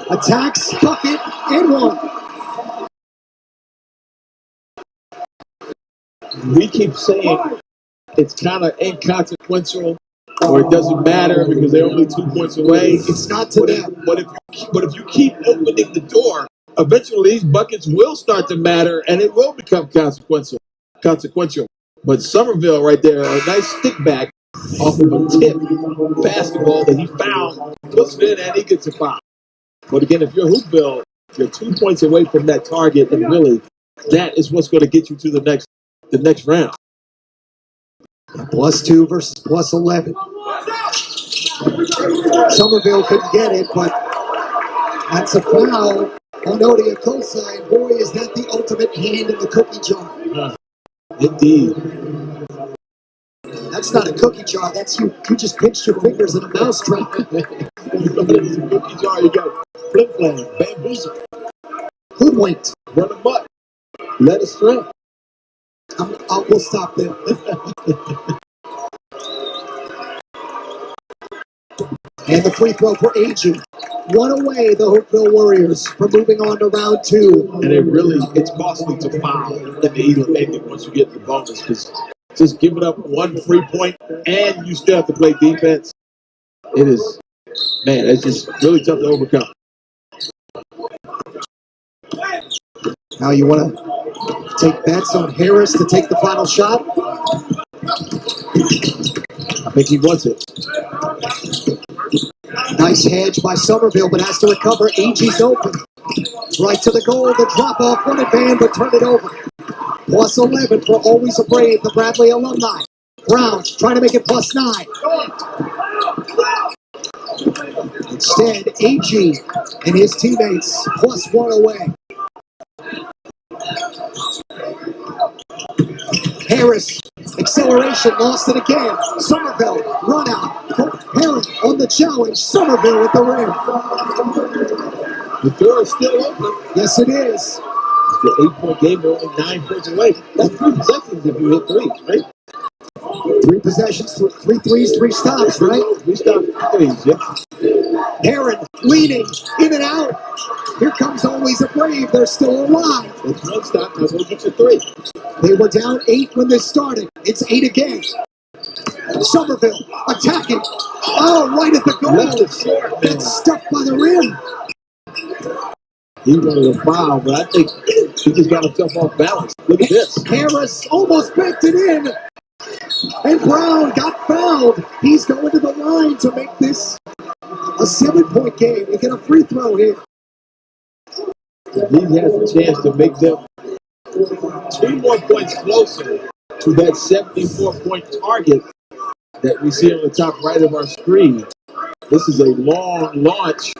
attacks, bucket, and 1. we keep saying it's kind of inconsequential or it doesn't matter because they're only 2 points away. It's not to them. But if you keep opening the door, eventually these buckets will start to matter and it will become consequential. But Somerville right there, a nice stick back off of a tip basketball that he found, puts it in, and he gets a foul. But again, if you're Hoopville, you're 2 points away from that target, and really, that is what's going to get you to the next round. +2 versus +11. Somerville couldn't get it, but that's a foul. Onodia cosign. Boy, is that the ultimate hand in the cookie jar. Indeed. That's not a cookie jar. That's you. You just pinched your fingers in a mousetrap. It's a cookie jar. You got flip flag, bamboozle, hoodwinked, run them up, let us straight. We'll stop there. And the free throw for AG. 1 away, the Hoopville Warriors from moving on to round 2. And it's costly to foul in the elite once you get the bonus because just giving up 1 free point and you still have to play defense. It is, man, it's just really tough to overcome. Now you want to take bets on Harris to take the final shot? I think he wants it. Nice hedge by Somerville, but has to recover. AG's open. Right to the goal. The drop off. One advance, but turn it over. +11 for Always a Brave, the Bradley alumni. Brown trying to make it +9. Instead, AG and his teammates +1 away. Harris, acceleration, lost it again. Somerville, run out. Herring on the challenge. Somerville with the rim. The door is still open. Yes, it is. It's the 8-point game. They're only 9 points away. That's 3 possessions if you hit 3, right? 3 possessions, 3 threes, 3 stops, right? 3 stops, 3s, yeah. Herring leading in and out. Here comes Always a Brave. They're still alive. It's 1 stop. Now go get your 3. They were down 8 when this started. It's 8 again. Somerville attacking. Oh, right at the goal. That's stuffed by the rim. He wanted a foul, but I think he just got himself off balance. Look at this. Harris almost backed it in. And Brown got fouled. He's going to the line to make this a 7-point game. We get a free throw here. He has a chance to make them 2 more points closer to that 74-point target that we see on the top right of our screen. This is a long launch.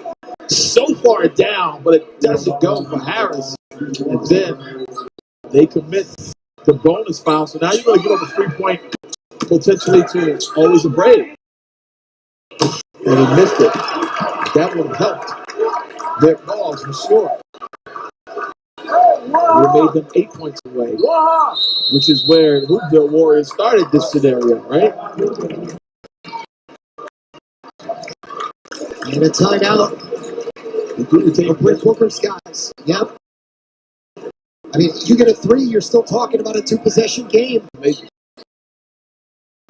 So far down, but it doesn't go for Harris. And then they commit the bonus foul. So now you're going to give up a 3-point potentially to Always a Brave. And he missed it. That would have helped their cause for sure. Would have made them 8 points away, which is where the Hoopville Warriors started this scenario, right? And a timeout. For Brick Booker's guys. Yep. I mean, you get a 3, you're still talking about a 2-possession game. Maybe.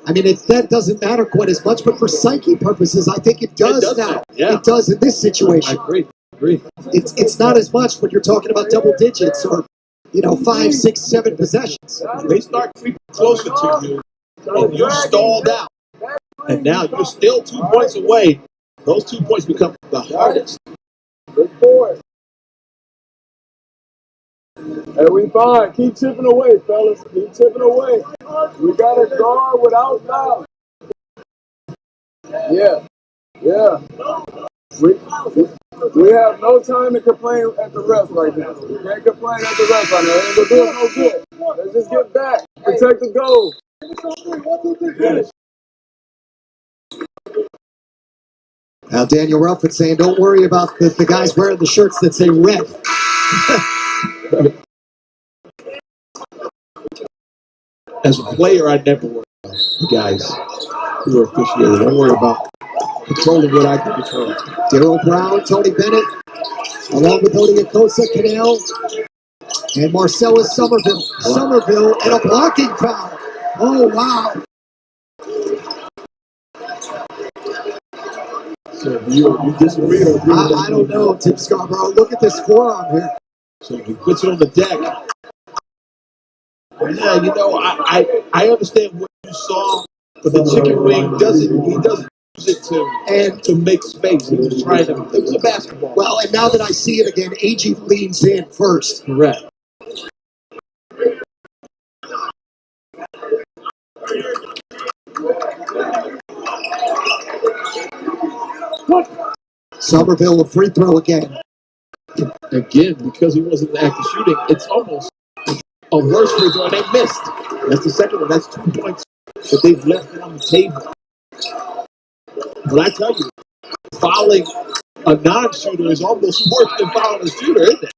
I mean, that doesn't matter quite as much, but for psyche purposes, I think it does now. Yeah. It does in this situation. I agree. It's not as much when you're talking about double digits or, 5, 6, 7 possessions. They start creeping closer to you, and you stalled out. And now you're still 2 points away. Those 2 points become the hardest. Good for it. Hey, we fine. Keep chipping away, fellas. Keep chipping away. We got a guard without doubt. Yeah. We have no time to complain at the rest right now. We can't complain at the rest right now. It ain't gonna do no good. Let's just get back. Protect the goal. Finish. Now, Daniel Relford saying, don't worry about the guys wearing the shirts that say ref. As a player, I never worry about the guys who are officiating. I worry about controlling what I can control. Daryl Brown, Tony Bennett, along with Odiakosa, Canal, and Marcellus Somerville. Somerville and a blocking foul. Oh, wow. So you disagree or agree? I don't know, Tim Scarborough. Look at this forearm here. So he puts it on the deck. Yeah, I understand what you saw, but the chicken wing doesn't use it to make space. He was trying to. It was a basketball. Well, and now that I see it again, AG leans in first. Correct. Somerville, a free throw again. Again, because he wasn't active shooting, it's almost a worse free throw, and they missed. That's the second one. That's 2 points that they've left on the table. But I tell you, fouling a non-shooter is almost worse than fouling a shooter, isn't it?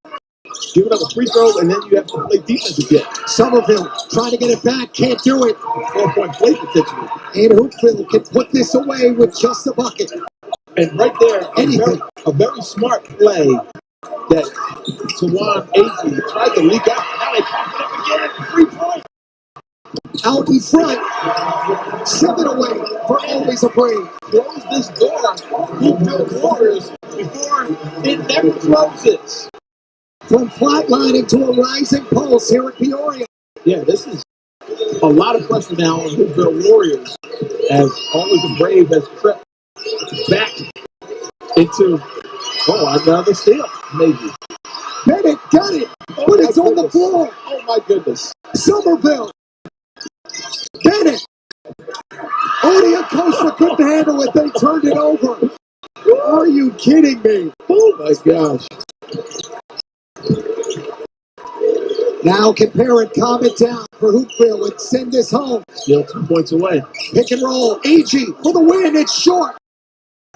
Giving up a free throw, and then you have to play defense again. Somerville trying to get it back, can't do it. 4-point play potentially. And Hoopville can put this away with just a bucket. And right there, a very smart play that Tawan Agee tried to leak out. Now they pop it up again. 3 points. Out in front. 7 away for Always a Brave. Close this door. Hoopville Warriors before it never closes. From flatlining to a rising pulse here at Peoria. Yeah, this is a lot of pressure now on Hoopville Warriors as Always a Brave has crept back into another steal, maybe. Bennett got it, but it's on the floor. Oh my goodness. Somerville. Bennett. Odiakosa couldn't handle it. They turned it over. Are you kidding me? Oh my gosh. Now compare and calm it down for Hoopville and send this home. Still 2 points away. Pick and roll. AG for the win. It's short.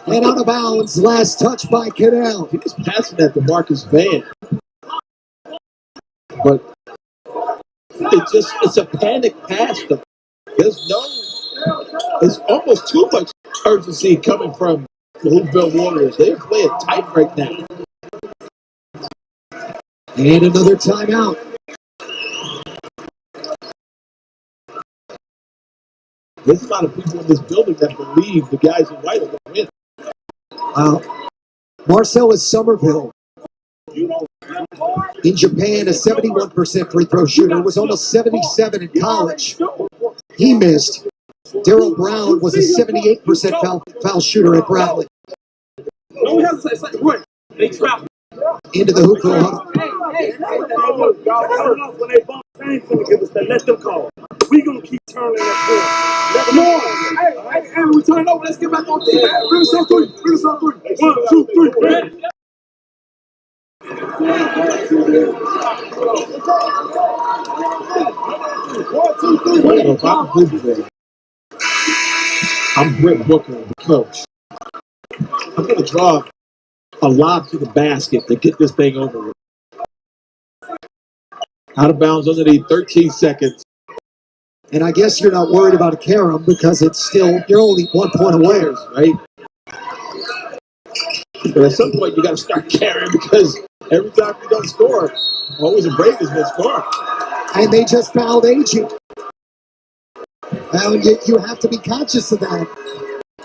And out of bounds. Last touch by Canal. He was passing that to Marcus Van. But it's a panic pass. There's almost too much urgency coming from the Hoopville Warriors. They're playing tight right now. And another timeout. There's a lot of people in this building that believe the guys in white are going to win. Wow. Marcellus Somerville. In Japan, a 71% free throw shooter, was almost 77 in college. He missed. Daryl Brown was a 78% foul shooter at Bradley. Into the Hoopville huddle. When they bump, they ain't finna give us that. Let them call. We gonna keep turning that ball. Hey, we turn it over. Let's get back on team. Bring us on 3. Bring us on 3. 1, 2, 3. I'm Brick Booker, the coach. I'm going to draw a lob to the basket to get this thing over with. Out of bounds underneath, 13 seconds. And I guess you're not worried about a carom because it's still, you're only 1 point away. Right? But at some point, you got to start carrying because every time you don't score, always a break has been scored. And they just fouled AG. Well, you have to be conscious of that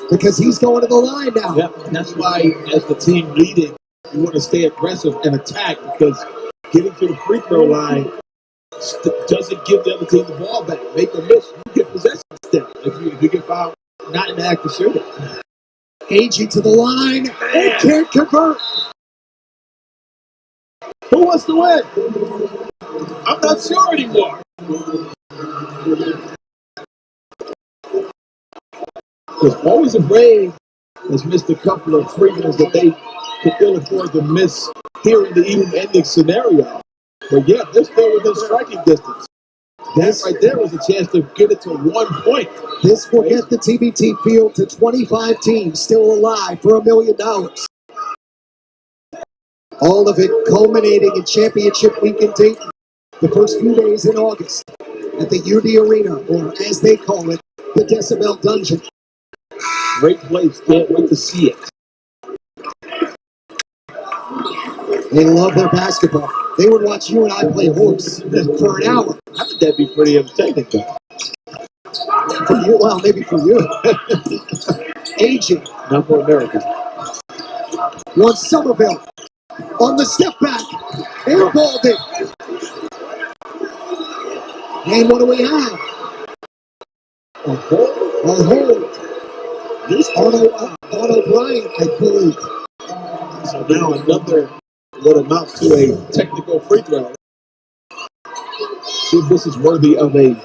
because he's going to the line now. Yep, and that's why, as the team leading, you want to stay aggressive and attack because getting to the free throw line doesn't give the other team the ball back. Make a miss, you get possession still. If you get fouled, not in the act of shooting. AG to the line. They can't convert. Who wants to win? I'm not sure anymore. Because Always a Brave has missed a couple of free throws that they could ill afford to miss here in the even ending scenario. But yeah, they're still within striking distance. That right there was a chance to get it to 1 point. This will get the TBT field to 25 teams still alive for $1 million. All of it culminating in championship week in Dayton. The first few days in August at the UD Arena, or as they call it, the Decibel Dungeon. Great place. Can't wait to see it. They love their basketball. They would watch you and I play horse for an hour. I think that'd be pretty entertaining. For you, well, maybe for you. Aging. Not for America. One Somerville on the step back. Airballed it. And what do we have? A hold. This on O'Brien, I believe. So now another what amounts to a technical free throw. See if this is worthy of a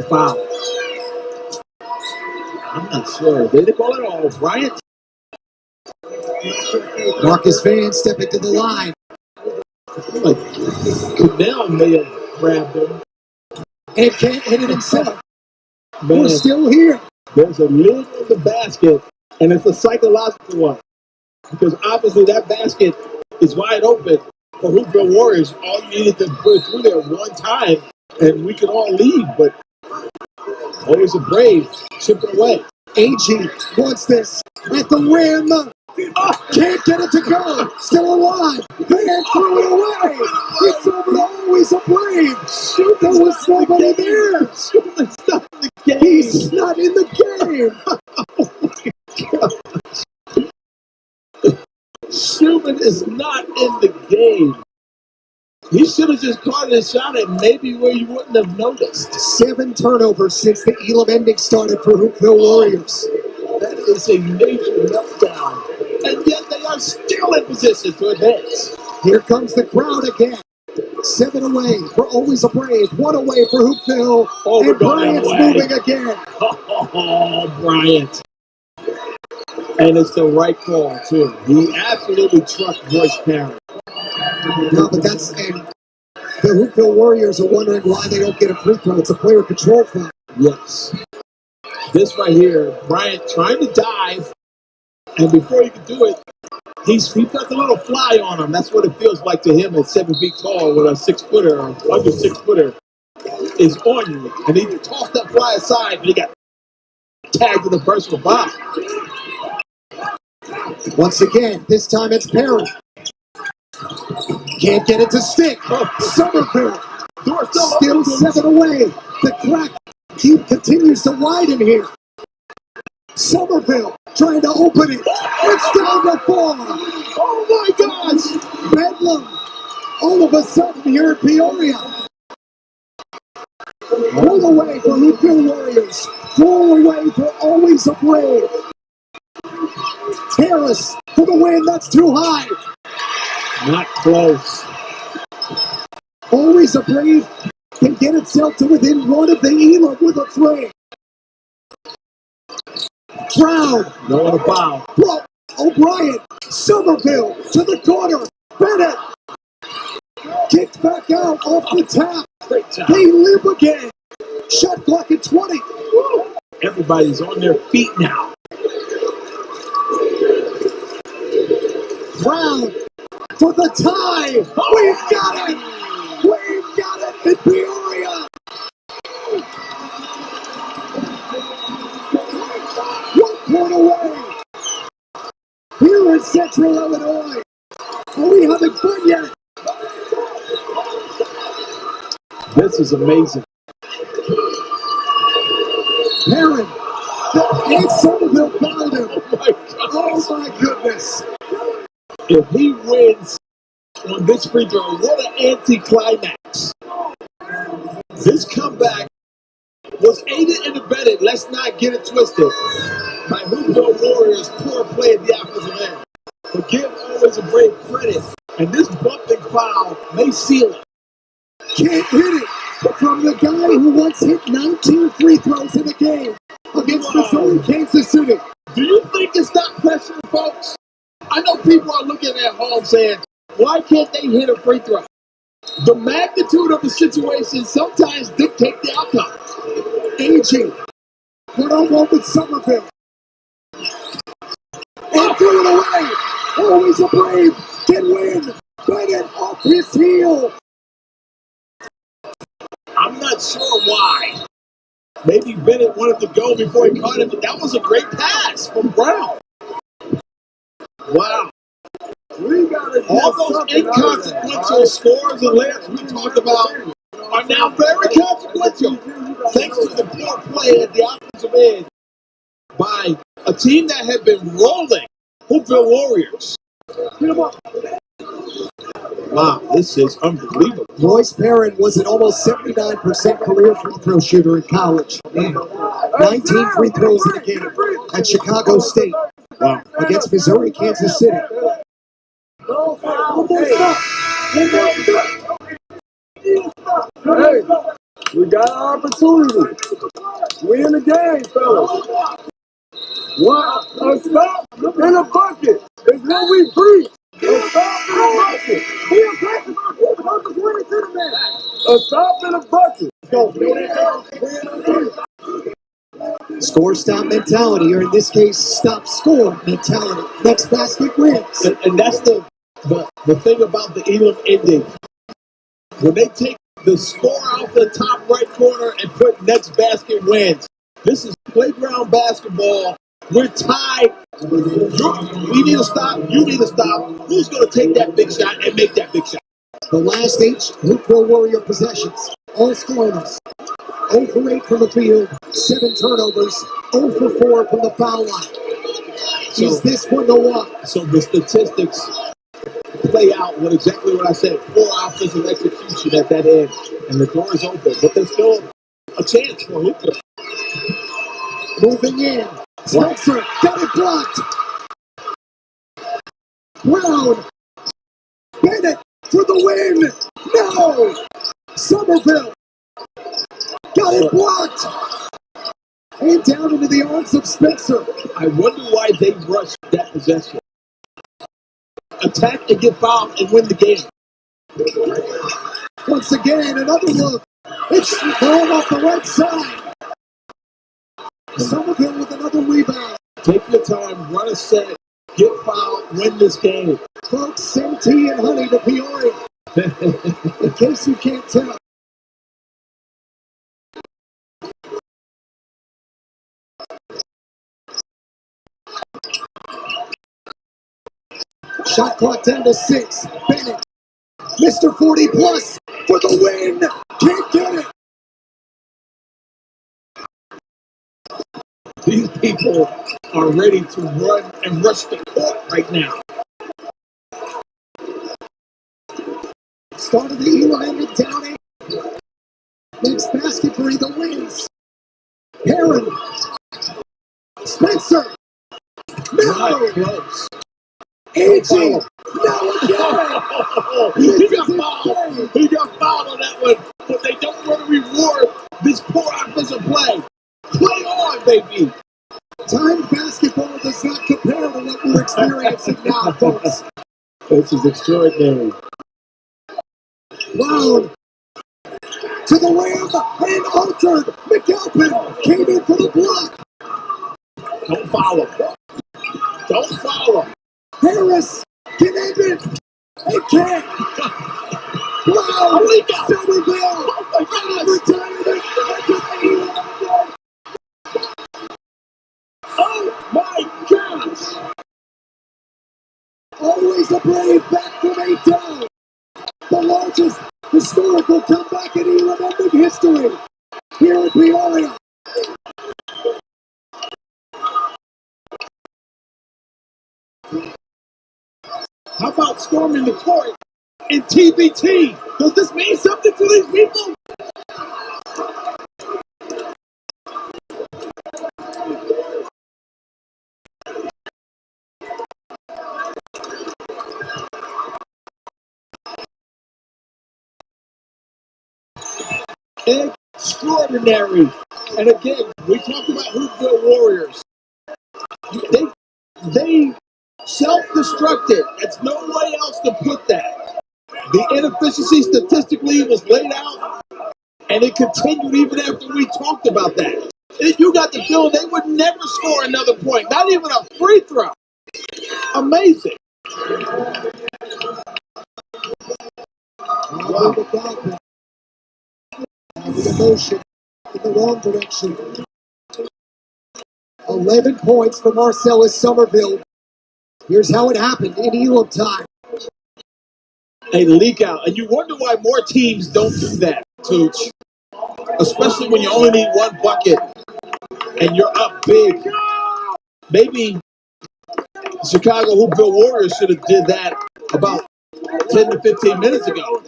foul. I'm not sure. Did they call it all Bryant? Marcus Van stepping to the line. Like Cadell may have grabbed him. And can't hit it himself. Man, we're still here. There's a lid in the basket, and it's a psychological one. Because obviously that basket is wide open for Hoopville Warriors. All you needed to put it through there one time, and we can all leave. But Always a Brave, chip it away. AG wants this at the rim. Can't get it to go. Still alive. Van threw it away. It's over to Always a Brave. Shoot, there was nobody there. He's not in the game. Oh my God. Schumann is not in the game. He should have just caught his shot at maybe where you wouldn't have noticed. 7 turnovers since the Elam ending started for Hoopville Warriors. That is a major meltdown. And yet they are still in position to advance. Here comes the crowd again. 7 away for Always a Brave. 1 away for Hoopville. And Bryant's moving again. Oh, Bryant. And it's the right call, too. He absolutely trucked Royce Parent. No, but that's, and the Hoopville Warriors are wondering why they don't get a free throw. It's a player control foul. Yes. This right here, Bryant trying to dive, and before he could do it, he got the little fly on him. That's what it feels like to him at 7 feet tall with a 6-footer or under 6-footer is on you. And he tossed that fly aside, and he got tagged in the personal foul. Once again, this time it's Perry. Can't get it to stick. Somerville still 7 away. The crack continues to widen here. Somerville trying to open it. It's down the floor. Oh my gosh! Bedlam. All of a sudden here in Peoria. 1 away for Hoopville Warriors. 4 away for Always a Brave. Harris for the win. That's too high. Not close. Always a Brave can get itself to within 1 of the Elam with a three. Brown. No one to foul. Bro, O'Brien. Somerville to the corner. Bennett. Kicked back out off the tap. They live again. Shot clock at 20. Everybody's on their feet now. Brown for the tie. We've got it. We've got it in Peoria. 1 point away. Here in Central Illinois. Are we having fun yet? This is amazing. Herron. And Somerville found him. Oh my goodness. If he wins on this free throw, what an anticlimax. This comeback was aided and abetted, let's not get it twisted, by Hoopville Warriors' poor play at the offensive end. But give always a brave credit, and this bumping foul may seal it. Can't hit it from the guy who once hit 19 free throws in a game against Missouri, Kansas City. Do you think it's not pressure, folks? I know people are looking at home saying, why can't they hit a free throw? The magnitude of the situation sometimes dictate the outcome. Aging. One-on-one with Somerville. And threw it away. Always a brave. Can win. Bennett off his heel. I'm not sure why. Maybe Bennett wanted to go before he caught it, but that was a great pass from Brown. Wow. All those inconsequential scores and layups we talked about are now very consequential thanks to the poor play at the offensive end by a team that had been rolling, Hoopville Warriors. Wow, this is unbelievable. Royce Perrin was an almost 79% career free throw shooter in college. 19 free throws in a game at Chicago State. Wow. Against Missouri, Kansas City. Hey, we got an opportunity. We in the game, fellas. What? A stop in a bucket is what we preach. A stop in a bucket. A stop in a bucket. Score stop mentality, or in this case, stop score mentality. Next basket wins. And that's the thing about the Elam ending. When they take the score off the top right corner and put next basket wins. This is playground basketball. We're tied. We need to stop. You need to stop. Who's going to take that big shot and make that big shot? The last 8 Hoopville Warrior possessions, all scoreless. 0 for 8 from the field, 7 turnovers, 0 for 4 from the foul line. Is this one the one? So the statistics play out with exactly what I said. Poor offensive execution at that end, and the door is open. But there's still a chance for Hoopville. Moving in. Spencer got it blocked. Brown. Bennett for the win. No. Somerville got it blocked. And down into the arms of Spencer. I wonder why they rushed that possession. Attack and get fouled and win the game. Once again, another look. It's going off the right side. Somerville with another rebound. Take your time, run a set, get fouled, win this game. Folks, send tea and honey to Peoria. In case you can't tell. Shot clock down to 6. Bennett, Mr. 40 plus for the win. Can't get it. These people are ready to run and rush the court right now. Start of the Elam ended down 8. Next basket for the wins. Herron. Spencer. No. Close. AG. No again. He got fouled. He got fouled on that one. But they don't want to reward this poor offensive play. Play on, baby. Timed basketball does not compare to what we're experiencing now, folks. This is extraordinary. Brown to the rim and altered. McAlpin came in for the block. Don't foul him. Don't foul him. Harris can end it. It can't. Wow. Somerville. Retirement. Oh my gosh! Always a brave back from 8 down. The largest historical comeback in Elam ending history here in Peoria. How about storming the court in TBT? Does this mean something to these people? Extraordinary. And again, we talked about Hoopville Warriors. They self-destructed. There's no way else to put that. The inefficiency statistically was laid out, and it continued even after we talked about that. You got the feeling they would never score another point, not even a free throw. Amazing. Wow. The motion in the wrong direction. 11 points for Marcellus Somerville. Here's how it happened in Elam time. A leak out, and you wonder why more teams don't do that, Tooch. Especially when you only need one bucket and you're up big. Maybe Chicago Hoopville Warriors should have did that about 10 to 15 minutes ago.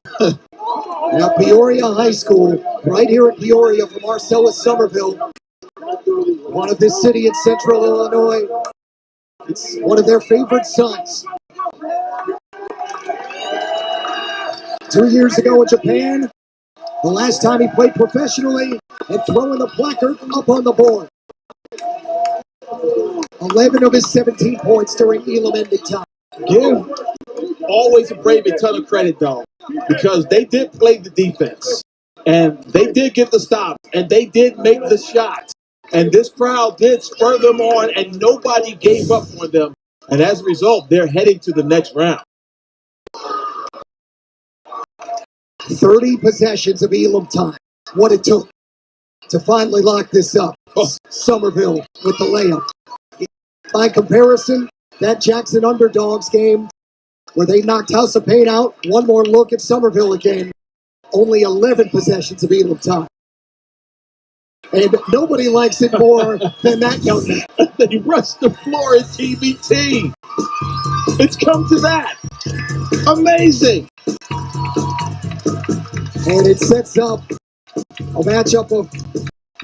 Now Peoria High School, right here in Peoria for Marcellus Somerville. One of this city in central Illinois. It's one of their favorite sons. 2 years ago in Japan, the last time he played professionally, and throwing the placard up on the board. 11 of his 17 points during Elam ending time. Give always a Brave a ton of credit, though, because they did play the defense, and they did get the stops, and they did make the shots. And this crowd did spur them on, and nobody gave up on them. And as a result, they're heading to the next round. 30 possessions of Elam time. What it took to finally lock this up. Somerville with the layup. By comparison, that Jackson Underdogs game where they knocked House of Pain out, one more look at Somerville again. Only 11 possessions of Elam time. And nobody likes it more than that young man. They rushed the floor at TBT. It's come to that. Amazing. And it sets up a matchup of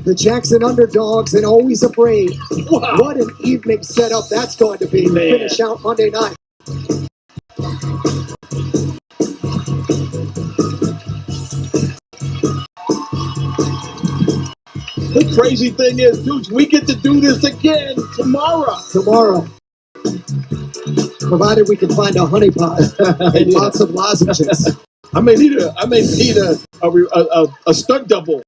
the Jackson Underdogs and Always Afraid. Wow. What an evening setup that's going to be to finish out Monday night. The crazy thing is, dude, we get to do this again tomorrow. Tomorrow. Provided we can find a honey pot and lots of lozenges. I may need a stunt double.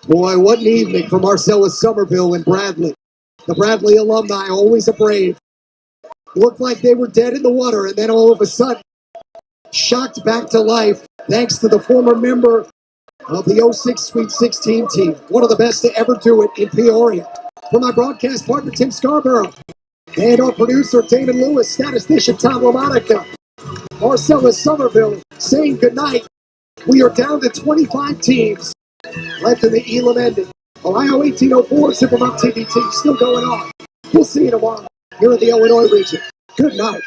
Boy, what an evening for Marcellus Somerville and Bradley. The Bradley alumni, Always a Brave. Looked like they were dead in the water, and then all of a sudden, shocked back to life, thanks to the former member of the 06 Sweet 16 team. One of the best to ever do it in Peoria. For my broadcast partner, Tim Scarborough, and our producer, David Lewis, statistician, Tom LaMonica, Marcellus Somerville saying goodnight. We are down to 25 teams left in the Elam ending. Ohio 1804 Superbowl TBT still going on. We'll see you tomorrow here in the Illinois region. Good night.